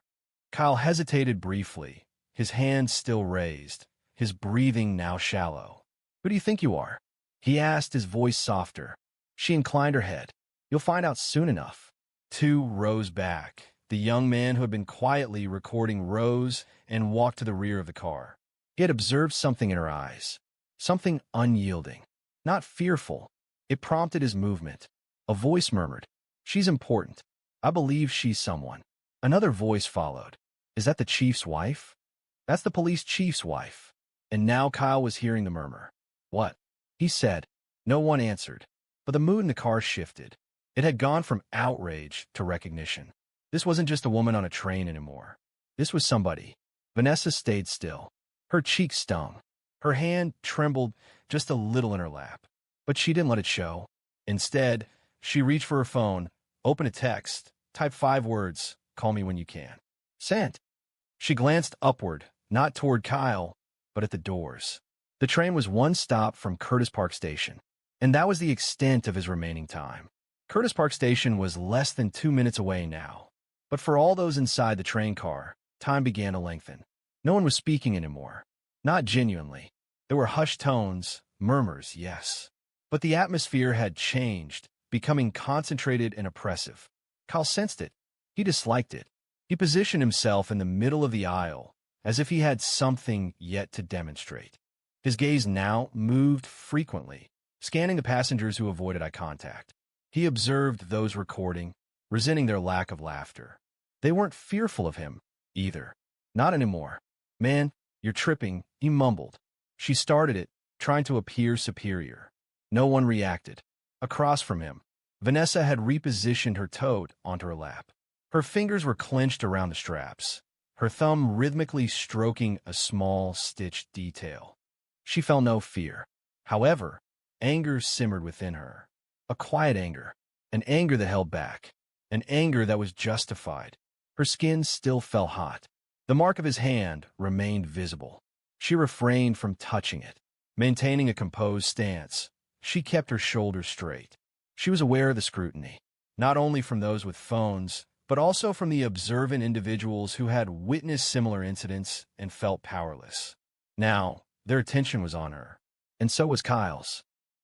Kyle hesitated briefly, his hands still raised, his breathing now shallow. Who do you think you are? He asked, his voice softer. She inclined her head. You'll find out soon enough. Two rose back. The young man who had been quietly recording rose and walked to the rear of the car. He had observed something in her eyes, something unyielding, not fearful. It prompted his movement. A voice murmured, She's important. I believe she's someone. Another voice followed. Is that the chief's wife? That's the police chief's wife. And now Kyle was hearing the murmur. What? He said. No one answered, but the mood in the car shifted. It had gone from outrage to recognition. This wasn't just a woman on a train anymore. This was somebody. Vanessa stayed still. Her cheek stung. Her hand trembled just a little in her lap. But she didn't let it show. Instead, she reached for her phone, opened a text, typed 5 words, call me when you can. Sent. She glanced upward, not toward Kyle, but at the doors. The train was one stop from Curtis Park Station, and that was the extent of his remaining time. Curtis Park Station was less than 2 minutes away now. But for all those inside the train car, time began to lengthen. No one was speaking anymore. Not genuinely. There were hushed tones, murmurs, yes. But the atmosphere had changed, becoming concentrated and oppressive. Kyle sensed it. He disliked it. He positioned himself in the middle of the aisle, as if he had something yet to demonstrate. His gaze now moved frequently, scanning the passengers who avoided eye contact. He observed those recording, resenting their lack of laughter. They weren't fearful of him, either. Not anymore. "Man, you're tripping," he mumbled. She started it, trying to appear superior. No one reacted. Across from him, Vanessa had repositioned her tote onto her lap. Her fingers were clenched around the straps, her thumb rhythmically stroking a small stitched detail. She felt no fear. However, anger simmered within her. A quiet anger, an anger that held back, an anger that was justified. Her skin still felt hot. The mark of his hand remained visible. She refrained from touching it. Maintaining a composed stance, she kept her shoulders straight. She was aware of the scrutiny, not only from those with phones, but also from the observant individuals who had witnessed similar incidents and felt powerless. Now, their attention was on her, and so was Kyle's.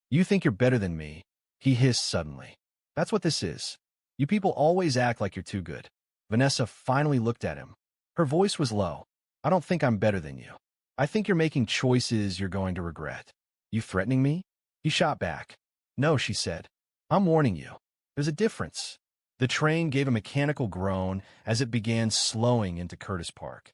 "You think you're better than me," he hissed suddenly. "That's what this is. You people always act like you're too good." Vanessa finally looked at him. Her voice was low. "I don't think I'm better than you. I think you're making choices you're going to regret." "You threatening me?" He shot back. "No," she said. "I'm warning you. There's a difference." The train gave a mechanical groan as it began slowing into Curtis Park.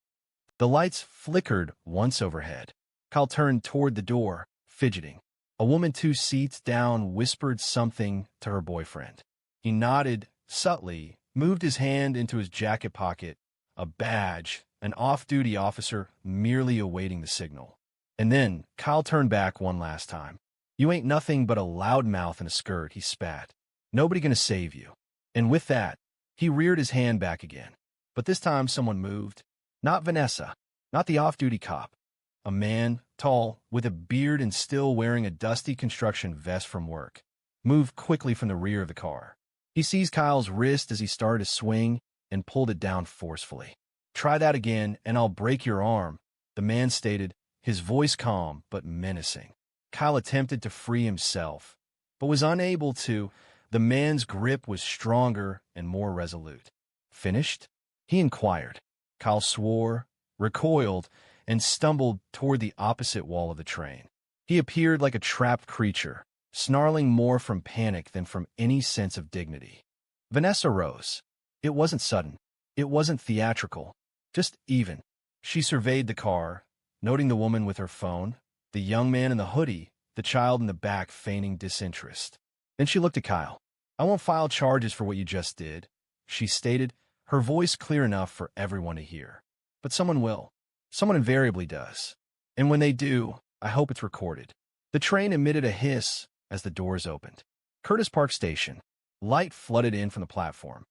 The lights flickered once overhead. Kyle turned toward the door, fidgeting. A woman 2 seats down whispered something to her boyfriend. He nodded subtly, moved his hand into his jacket pocket, a badge, an off-duty officer merely awaiting the signal. And then Kyle turned back one last time. "You ain't nothing but a loudmouth in a skirt," he spat. "Nobody gonna save you." And with that, he reared his hand back again. But this time someone moved. Not Vanessa, not the off-duty cop. A man, tall, with a beard and still wearing a dusty construction vest from work, moved quickly from the rear of the car. He seized Kyle's wrist as he started to swing and pulled it down forcefully. "Try that again, and I'll break your arm," the man stated, his voice calm but menacing. Kyle attempted to free himself, but was unable to. The man's grip was stronger and more resolute. "Finished?" he inquired. Kyle swore, recoiled, and stumbled toward the opposite wall of the train. He appeared like a trapped creature, snarling more from panic than from any sense of dignity. Vanessa rose. It wasn't sudden. It wasn't theatrical. Just even. She surveyed the car, noting the woman with her phone, the young man in the hoodie, the child in the back feigning disinterest. Then she looked at Kyle. "I won't file charges for what you just did," she stated, her voice clear enough for everyone to hear. "But someone will. Someone invariably does. And when they do, I hope it's recorded." The train emitted a hiss as the doors opened. Curtis Park Station. Light flooded in from the platform.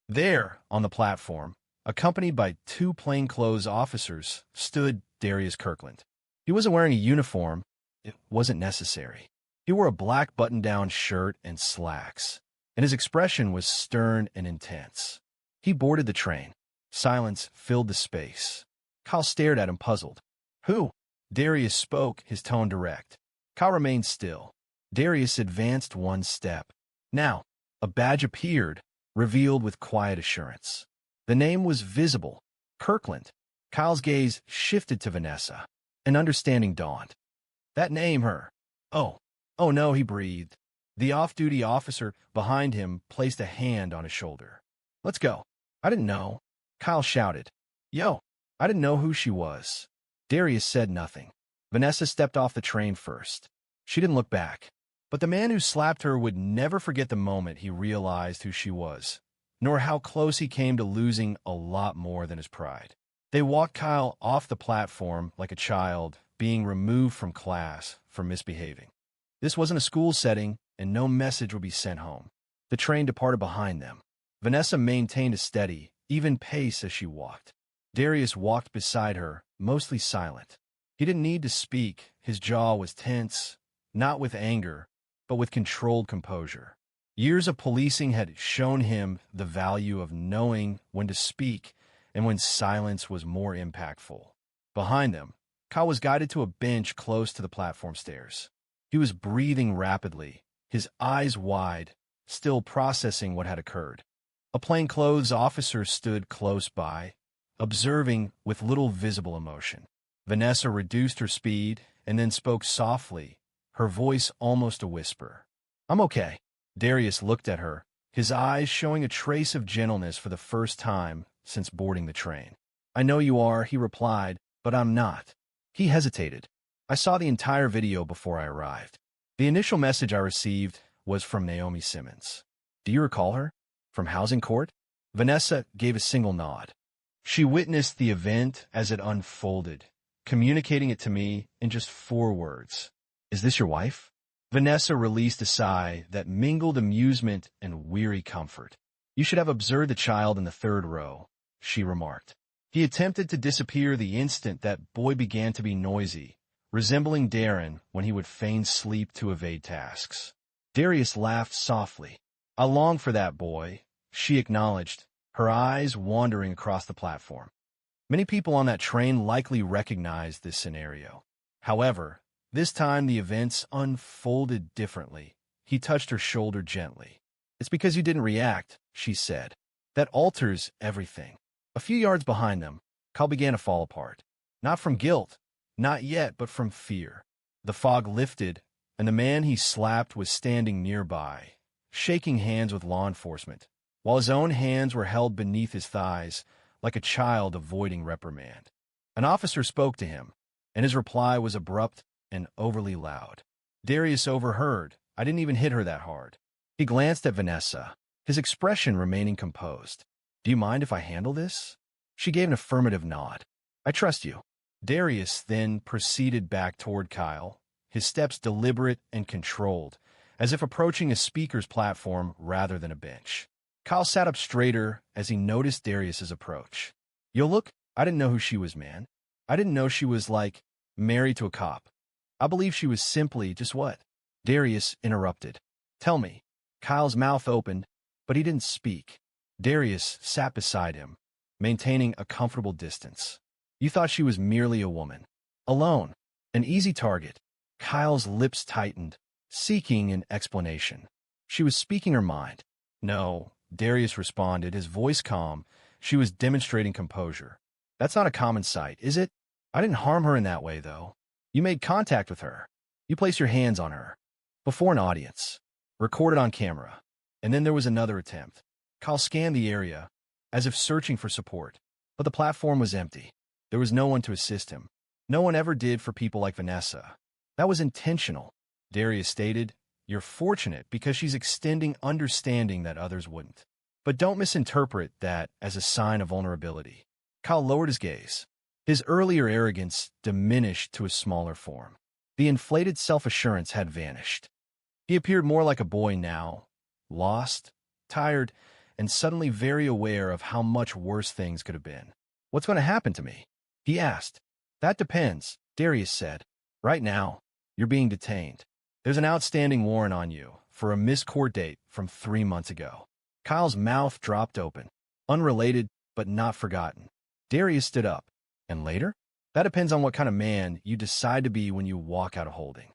There, on the platform, accompanied by 2 plainclothes officers, stood Darius Kirkland. He wasn't wearing a uniform. It wasn't necessary. He wore a black button-down shirt and slacks, and his expression was stern and intense. He boarded the train. Silence filled the space. Kyle stared at him, puzzled. "Who?" Darius spoke, his tone direct. Kyle remained still. Darius advanced 1 step. Now, a badge appeared, revealed with quiet assurance. The name was visible. Kirkland. Kyle's gaze shifted to Vanessa. An understanding dawned. That name, her. "Oh no," he breathed. The off-duty officer behind him placed a hand on his shoulder. "Let's go." "I didn't know." Kyle shouted. "Yo, I didn't know who she was." Darius said nothing. Vanessa stepped off the train first. She didn't look back. But the man who slapped her would never forget the moment he realized who she was, nor how close he came to losing a lot more than his pride. They walked Kyle off the platform like a child being removed from class for misbehaving. This wasn't a school setting, and no message would be sent home. The train departed behind them. Vanessa maintained a steady, even pace as she walked. Darius walked beside her, mostly silent. He didn't need to speak. His jaw was tense, not with anger, but with controlled composure. Years of policing had shown him the value of knowing when to speak and when silence was more impactful. Behind them, Kyle was guided to a bench close to the platform stairs. He was breathing rapidly, his eyes wide, still processing what had occurred. A plainclothes officer stood close by, observing with little visible emotion. Vanessa reduced her speed and then spoke softly, her voice almost a whisper. "I'm okay." Darius looked at her, his eyes showing a trace of gentleness for the first time since boarding the train. "I know you are," he replied, "but I'm not." He hesitated. "I saw the entire video before I arrived. The initial message I received was from Naomi Simmons. Do you recall her? From Housing Court?" Vanessa gave a single nod. "She witnessed the event as it unfolded, communicating it to me in just 4 words. Is this your wife?" Vanessa released a sigh that mingled amusement and weary comfort. "You should have observed the child in the 3rd row," she remarked. He attempted to disappear the instant that boy began to be noisy, resembling Darren when he would feign sleep to evade tasks. Darius laughed softly. "I long for that boy," she acknowledged, her eyes wandering across the platform. Many people on that train likely recognized this scenario. However, this time the events unfolded differently. He touched her shoulder gently. "It's because you didn't react," she said. "That alters everything." A few yards behind them, Kyle began to fall apart. Not from guilt, not yet, but from fear. The fog lifted, and the man he slapped was standing nearby, shaking hands with law enforcement, while his own hands were held beneath his thighs, like a child avoiding reprimand. An officer spoke to him, and his reply was abrupt and overly loud. Darius overheard. "I didn't even hit her that hard." He glanced at Vanessa, his expression remaining composed. "Do you mind if I handle this?" She gave an affirmative nod. "I trust you." Darius then proceeded back toward Kyle, his steps deliberate and controlled, as if approaching a speaker's platform rather than a bench. Kyle sat up straighter as he noticed Darius's approach. "Yo, look, I didn't know who she was, man. I didn't know she was, like, married to a cop. I believe she was simply just what?" Darius interrupted. "Tell me." Kyle's mouth opened, but he didn't speak. Darius sat beside him, maintaining a comfortable distance. "You thought she was merely a woman. Alone. An easy target." Kyle's lips tightened, seeking an explanation. "She was speaking her mind." "No," Darius responded, his voice calm. "She was demonstrating composure. That's not a common sight, is it? I didn't harm her in that way, though. You made contact with her. You placed your hands on her. Before an audience. Recorded on camera. And then there was another attempt." Kyle scanned the area, as if searching for support. But the platform was empty. There was no one to assist him. No one ever did for people like Vanessa. "That was intentional," Darius stated. "You're fortunate because she's extending understanding that others wouldn't. But don't misinterpret that as a sign of vulnerability." Kyle lowered his gaze. His earlier arrogance diminished to a smaller form. The inflated self-assurance had vanished. He appeared more like a boy now, lost, tired, and suddenly very aware of how much worse things could have been. "What's going to happen to me?" he asked. "That depends," Darius said. "Right now, you're being detained. There's an outstanding warrant on you for a missed court date from 3 months ago." Kyle's mouth dropped open. Unrelated, but not forgotten. Darius stood up. "And later?" "That depends on what kind of man you decide to be when you walk out of holding."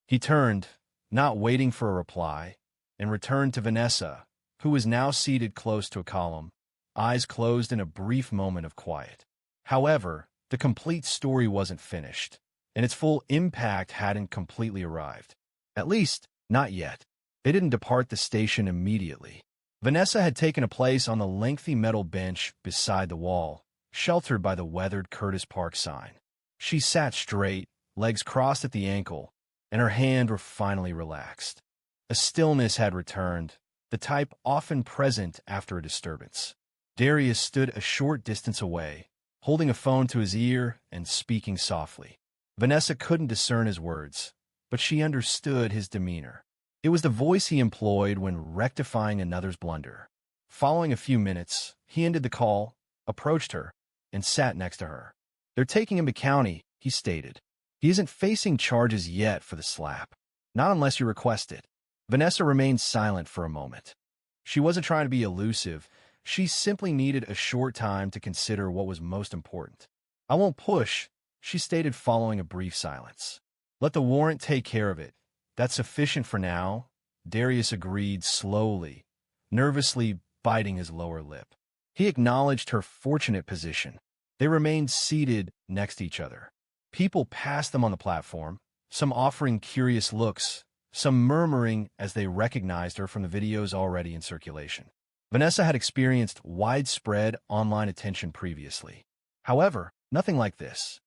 He turned, not waiting for a reply, and returned to Vanessa, who was now seated close to a column, eyes closed in a brief moment of quiet. However, the complete story wasn't finished, and its full impact hadn't completely arrived. At least, not yet. They didn't depart the station immediately. Vanessa had taken a place on the lengthy metal bench beside the wall, sheltered by the weathered Curtis Park sign. She sat straight, legs crossed at the ankle, and her hands were finally relaxed. A stillness had returned, the type often present after a disturbance. Darius stood a short distance away, holding a phone to his ear and speaking softly. Vanessa couldn't discern his words, but she understood his demeanor. It was the voice he employed when rectifying another's blunder. Following a few minutes, he ended the call, approached her, and sat next to her. "They're taking him to county," he stated. "He isn't facing charges yet for the slap. Not unless you request it." Vanessa remained silent for a moment. She wasn't trying to be elusive. She simply needed a short time to consider what was most important. "I won't push," she stated following a brief silence. "Let the warrant take care of it. That's sufficient for now, Darius agreed slowly, nervously biting his lower lip. He acknowledged her fortunate position. They remained seated next to each other. People passed them on the platform, some offering curious looks, some murmuring as they recognized her from the videos already in circulation. Vanessa had experienced widespread online attention previously. However, nothing like this.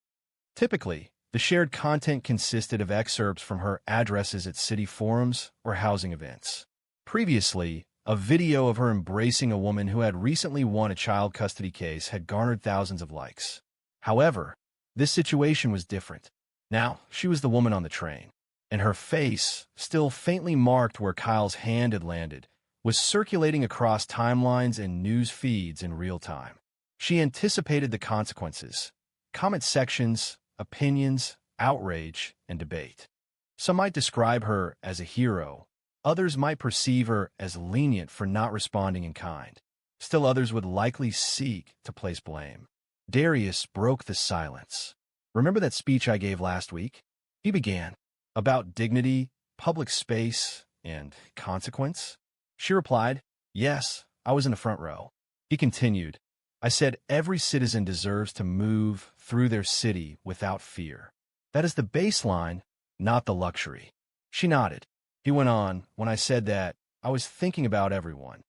Typically, the shared content consisted of excerpts from her addresses at city forums or housing events. Previously, a video of her embracing a woman who had recently won a child custody case had garnered thousands of likes. However, this situation was different. Now, she was the woman on the train, and her face, still faintly marked where Kyle's hand had landed, was circulating across timelines and news feeds in real time. She anticipated the consequences: comment sections, opinions, outrage, and debate. Some might describe her as a hero. Others might perceive her as lenient for not responding in kind. Still others would likely seek to place blame. Darius broke the silence. "Remember that speech I gave last week?" He began. "About dignity, public space, and consequence?" She replied, "Yes, I was in the front row." He continued, "I said every citizen deserves to move through their city without fear. That is the baseline, not the luxury." She nodded. He went on, "When I said that, I was thinking about everyone.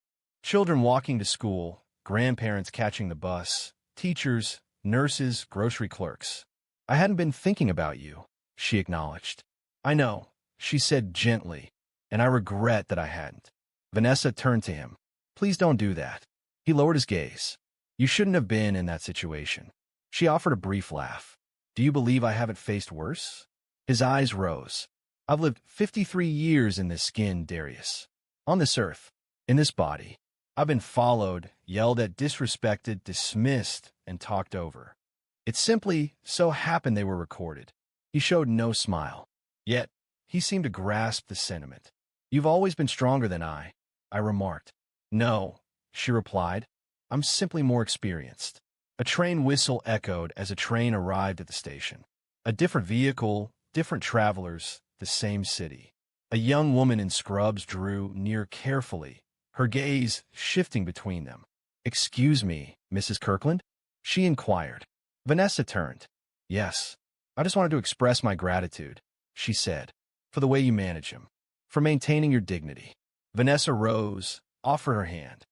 Children walking to school, grandparents catching the bus, teachers, nurses, grocery clerks. I hadn't been thinking about you," she acknowledged. "I know," she said gently, "and I regret that I hadn't." Vanessa turned to him. "Please don't do that." He lowered his gaze. "You shouldn't have been in that situation." She offered a brief laugh. "Do you believe I haven't faced worse?" His eyes rose. "I've lived 53 years in this skin, Darius. On this earth, in this body. I've been followed, yelled at, disrespected, dismissed, and talked over. It simply so happened they were recorded." He showed no smile. Yet, he seemed to grasp the sentiment. "You've always been stronger than I remarked. "No," she replied. "I'm simply more experienced." A train whistle echoed as a train arrived at the station. A different vehicle, different travelers, the same city. A young woman in scrubs drew near carefully, her gaze shifting between them. "Excuse me, Mrs. Kirkland?" she inquired. Vanessa turned. "Yes, I just wanted to express my gratitude," she said, "for the way you manage him, for maintaining your dignity." Vanessa rose, offered her hand.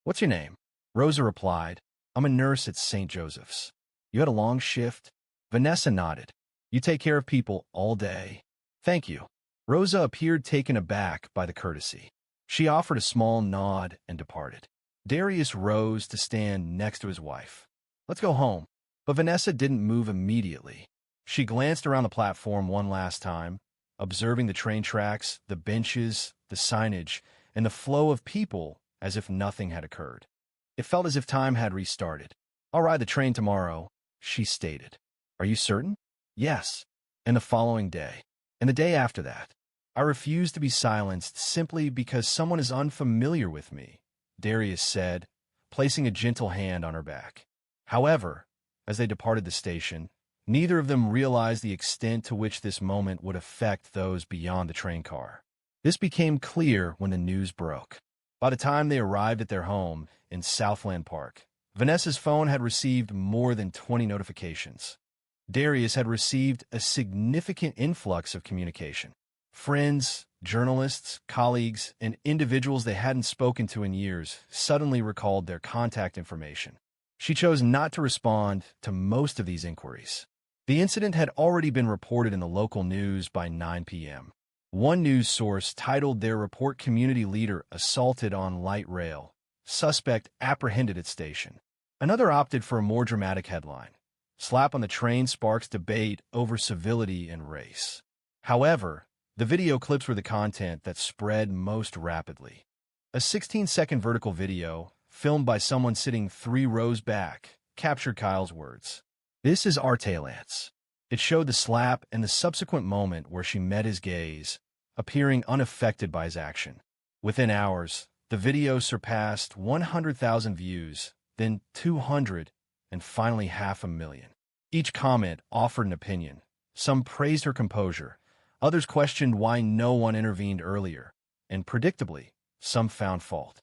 "What's your name?" Rosa replied, "I'm a nurse at St. Joseph's." "You had a long shift?" Vanessa nodded. "You take care of people all day?" "Thank you." Rosa appeared taken aback by the courtesy. She offered a small nod and departed. Darius rose to stand next to his wife. "Let's go home." But Vanessa didn't move immediately. She glanced around the platform one last time, observing the train tracks, the benches, the signage, and the flow of people as if nothing had occurred. It felt as if time had restarted. "I'll ride the train tomorrow," she stated. "Are you certain?" "Yes. And the following day. And the day after that. I refuse to be silenced simply because someone is unfamiliar with me," Darius said, placing a gentle hand on her back. However, as they departed the station, neither of them realized the extent to which this moment would affect those beyond the train car. This became clear when the news broke. By the time they arrived at their home in Southland Park, Vanessa's phone had received more than 20 notifications. Darius had received a significant influx of communication. Friends, journalists, colleagues, and individuals they hadn't spoken to in years suddenly recalled their contact information. She chose not to respond to most of these inquiries. The incident had already been reported in the local news by 9 p.m. One news source titled their report, "Community Leader Assaulted on Light Rail. Suspect Apprehended at Station." Another opted for a more dramatic headline: "Slap on the Train Sparks Debate Over Civility and Race." However, the video clips were the content that spread most rapidly. A 16-second vertical video, filmed by someone sitting 3 rows back, captured Kyle's words. "This is our Lance." It showed the slap and the subsequent moment where she met his gaze, appearing unaffected by his action. Within hours, the video surpassed 100,000 views, then 200, and finally 500,000. Each comment offered an opinion. Some praised her composure, Others questioned why no one intervened earlier, and predictably, some found fault.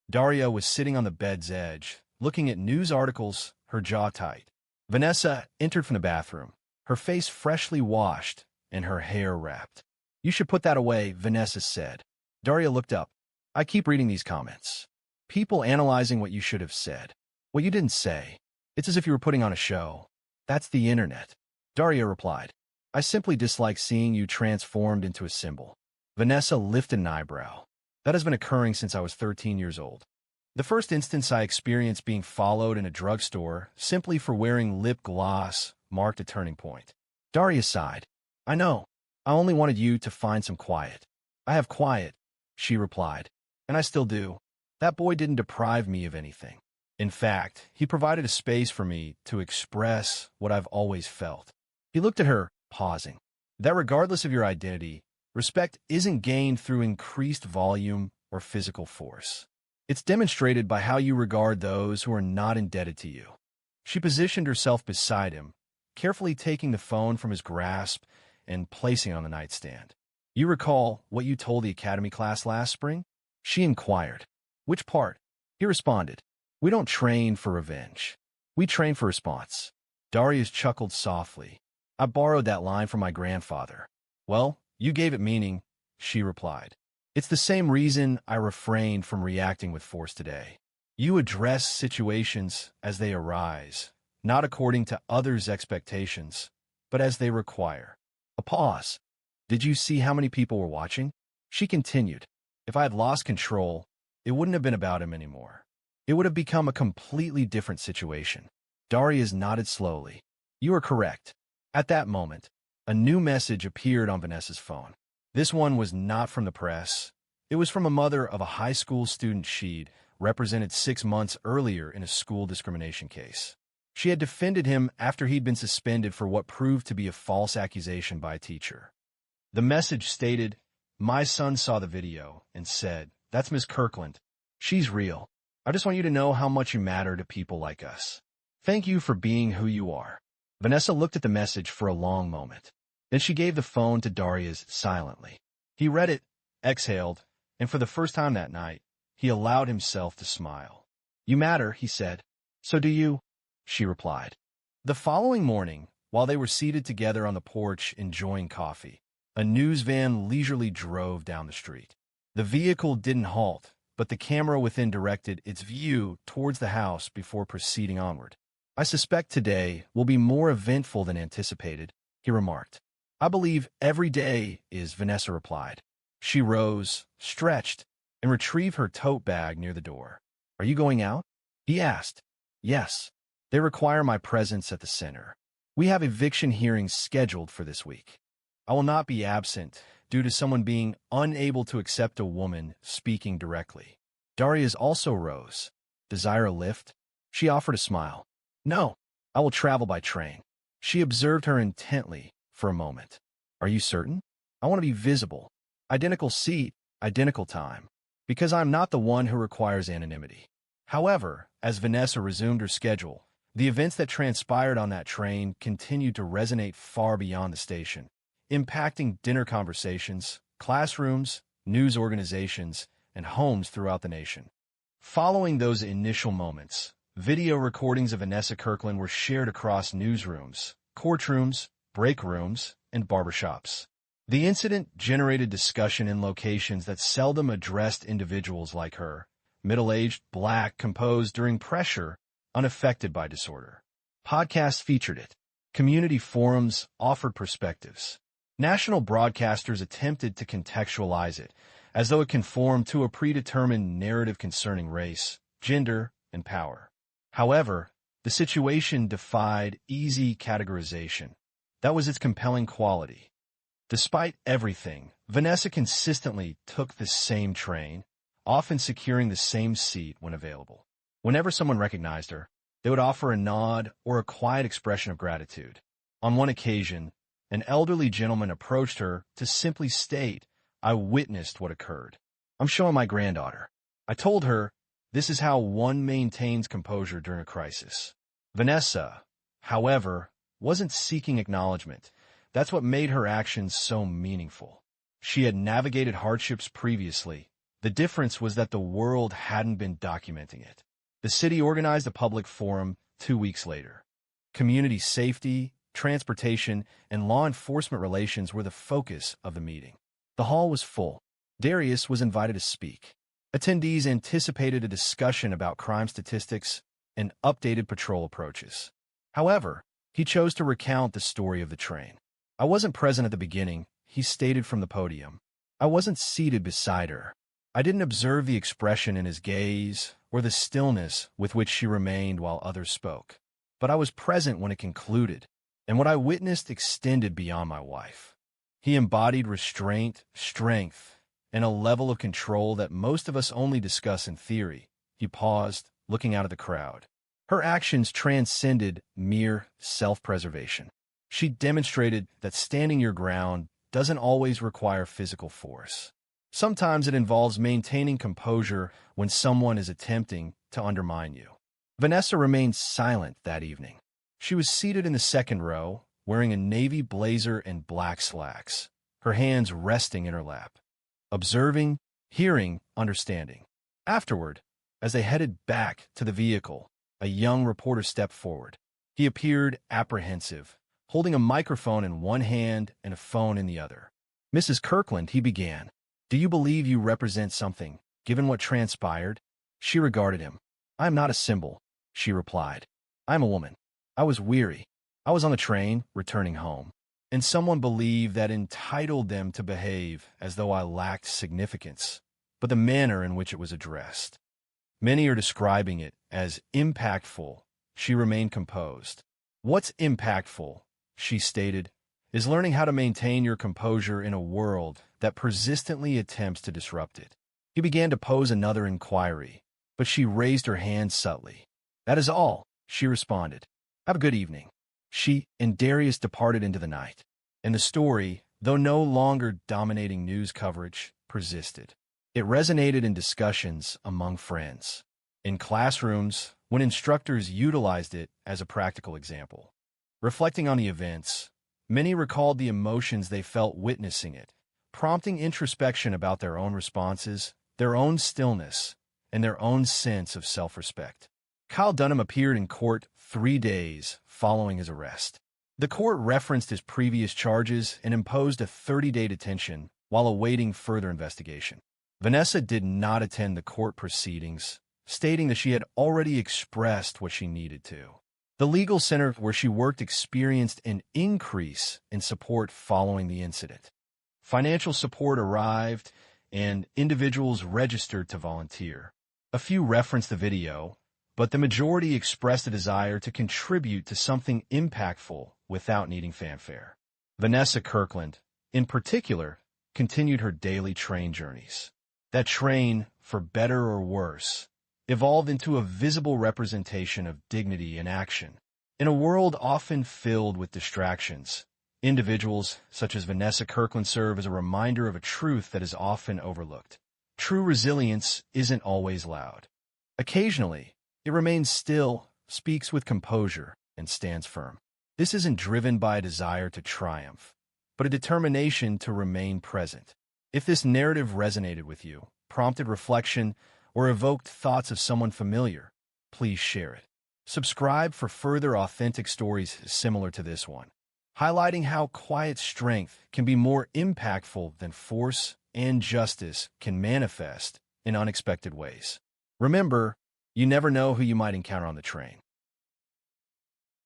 Daria was sitting on the bed's edge, looking at news articles, her jaw tight. Vanessa entered from the bathroom, her face freshly washed and her hair wrapped. "You should put that away," Vanessa said. Daria looked up. "I keep reading these comments. People analyzing what you should have said. What you didn't say. It's as if you were putting on a show. That's the internet." Daria replied. "I simply dislike seeing you transformed into a symbol." Vanessa lifted an eyebrow. "That has been occurring since I was 13 years old. The first instance I experienced being followed in a drugstore simply for wearing lip gloss marked a turning point." Daria sighed. "I know. I only wanted you to find some quiet." "I have quiet," she replied. "And I still do. That boy didn't deprive me of anything. In fact, he provided a space for me to express what I've always felt." He looked at her, pausing. "That regardless of your identity, respect isn't gained through increased volume or physical force. It's demonstrated by how you regard those who are not indebted to you." She positioned herself beside him, carefully taking the phone from his grasp and placing it on the nightstand. "You recall what you told the academy class last spring?" She inquired. "Which part?" He responded. "We don't train for revenge. We train for response." Darius chuckled softly. "I borrowed that line from my grandfather." "Well, you gave it meaning," she replied. "It's the same reason I refrained from reacting with force today. You address situations as they arise, not according to others' expectations, but as they require." A pause. "Did you see how many people were watching?" She continued. "If I had lost control, it wouldn't have been about him anymore. It would have become a completely different situation." Darius nodded slowly. "You are correct." At that moment, a new message appeared on Vanessa's phone. This one was not from the press. It was from a mother of a high school student she'd represented 6 months earlier in a school discrimination case. She had defended him after he'd been suspended for what proved to be a false accusation by a teacher. The message stated, "My son saw the video and said, 'That's Miss Kirkland. She's real. I just want you to know how much you matter to people like us. Thank you for being who you are.'" Vanessa looked at the message for a long moment. Then she gave the phone to Darius silently. He read it, exhaled, and for the first time that night, he allowed himself to smile. "You matter," he said. "So do you," she replied. The following morning, while they were seated together on the porch enjoying coffee, a news van leisurely drove down the street. The vehicle didn't halt, but the camera within directed its view towards the house before proceeding onward. "I suspect today will be more eventful than anticipated," he remarked. "I believe every day is," Vanessa replied. She rose, stretched, and retrieved her tote bag near the door. "Are you going out?" he asked. "Yes. They require my presence at the center. We have eviction hearings scheduled for this week. I will not be absent due to someone being unable to accept a woman speaking directly." Darius also rose. "Desire a lift?" She offered a smile. "No, I will travel by train." She observed her intently for a moment. "Are you certain?" "I want to be visible. Identical seat, identical time. Because I'm not the one who requires anonymity." However, as Vanessa resumed her schedule, the events that transpired on that train continued to resonate far beyond the station, impacting dinner conversations, classrooms, news organizations, and homes throughout the nation. Following those initial moments, video recordings of Vanessa Kirkland were shared across newsrooms, courtrooms, break rooms, and barbershops. The incident generated discussion in locations that seldom addressed individuals like her, middle-aged, black, composed during pressure, unaffected by disorder. Podcasts featured it. Community forums offered perspectives. National broadcasters attempted to contextualize it, as though it conformed to a predetermined narrative concerning race, gender, and power. However, the situation defied easy categorization. That was its compelling quality. Despite everything, Vanessa consistently took the same train, often securing the same seat when available. Whenever someone recognized her, they would offer a nod or a quiet expression of gratitude. On one occasion, an elderly gentleman approached her to simply state, "I witnessed what occurred. I'm showing my granddaughter." I told her, this is how one maintains composure during a crisis. Vanessa, however, wasn't seeking acknowledgement, That's what made her actions so meaningful. She had navigated hardships previously. The difference was that the world hadn't been documenting it. The city organized a public forum 2 weeks later. Community safety, transportation, and law enforcement relations were the focus of the meeting. The hall was full. Darius was invited to speak. Attendees anticipated a discussion about crime statistics and updated patrol approaches. However, he chose to recount the story of the train. "I wasn't present at the beginning," he stated from the podium. "I wasn't seated beside her. I didn't observe the expression in his gaze or the stillness with which she remained while others spoke. But I was present when it concluded, and what I witnessed extended beyond my wife." He embodied restraint, strength, and a level of control that most of us only discuss in theory. He paused, looking out at the crowd. Her actions transcended mere self-preservation. She demonstrated that standing your ground doesn't always require physical force. Sometimes it involves maintaining composure when someone is attempting to undermine you. Vanessa remained silent that evening. She was seated in the second row, wearing a navy blazer and black slacks, her hands resting in her lap. Observing, hearing, understanding. Afterward, as they headed back to the vehicle, a young reporter stepped forward. He appeared apprehensive, holding a microphone in one hand and a phone in the other. "Mrs. Kirkland," he began, "do you believe you represent something, given what transpired?" She regarded him. "I am not a symbol," she replied. "I am a woman. I was weary. I was on the train, returning home, and someone believed that entitled them to behave as though I lacked significance, but the manner in which it was addressed. Many are describing it as impactful." She remained composed. "What's impactful," she stated, "is learning how to maintain your composure in a world that persistently attempts to disrupt it." He began to pose another inquiry, but she raised her hand subtly. "That is all," she responded. "Have a good evening." She and Darius departed into the night, and the story, though no longer dominating news coverage, persisted. It resonated in discussions among friends, in classrooms, when instructors utilized it as a practical example. Reflecting on the events, many recalled the emotions they felt witnessing it, prompting introspection about their own responses, their own stillness, and their own sense of self-respect. Kyle Dunham appeared in court 3 days following his arrest. The court referenced his previous charges and imposed a 30-day detention while awaiting further investigation. Vanessa did not attend the court proceedings, stating that she had already expressed what she needed to. The legal center where she worked experienced an increase in support following the incident. Financial support arrived, and individuals registered to volunteer. A few referenced the video, but the majority expressed a desire to contribute to something impactful without needing fanfare. Vanessa Kirkland, in particular, continued her daily train journeys. That train, for better or worse, evolved into a visible representation of dignity and action. In a world often filled with distractions, individuals such as Vanessa Kirkland serve as a reminder of a truth that is often overlooked. True resilience isn't always loud. Occasionally, it remains still, speaks with composure, and stands firm. This isn't driven by a desire to triumph, but a determination to remain present. If this narrative resonated with you, prompted reflection, or evoked thoughts of someone familiar, please share it. Subscribe for further authentic stories similar to this one, highlighting how quiet strength can be more impactful than force and justice can manifest in unexpected ways. Remember, you never know who you might encounter on the train.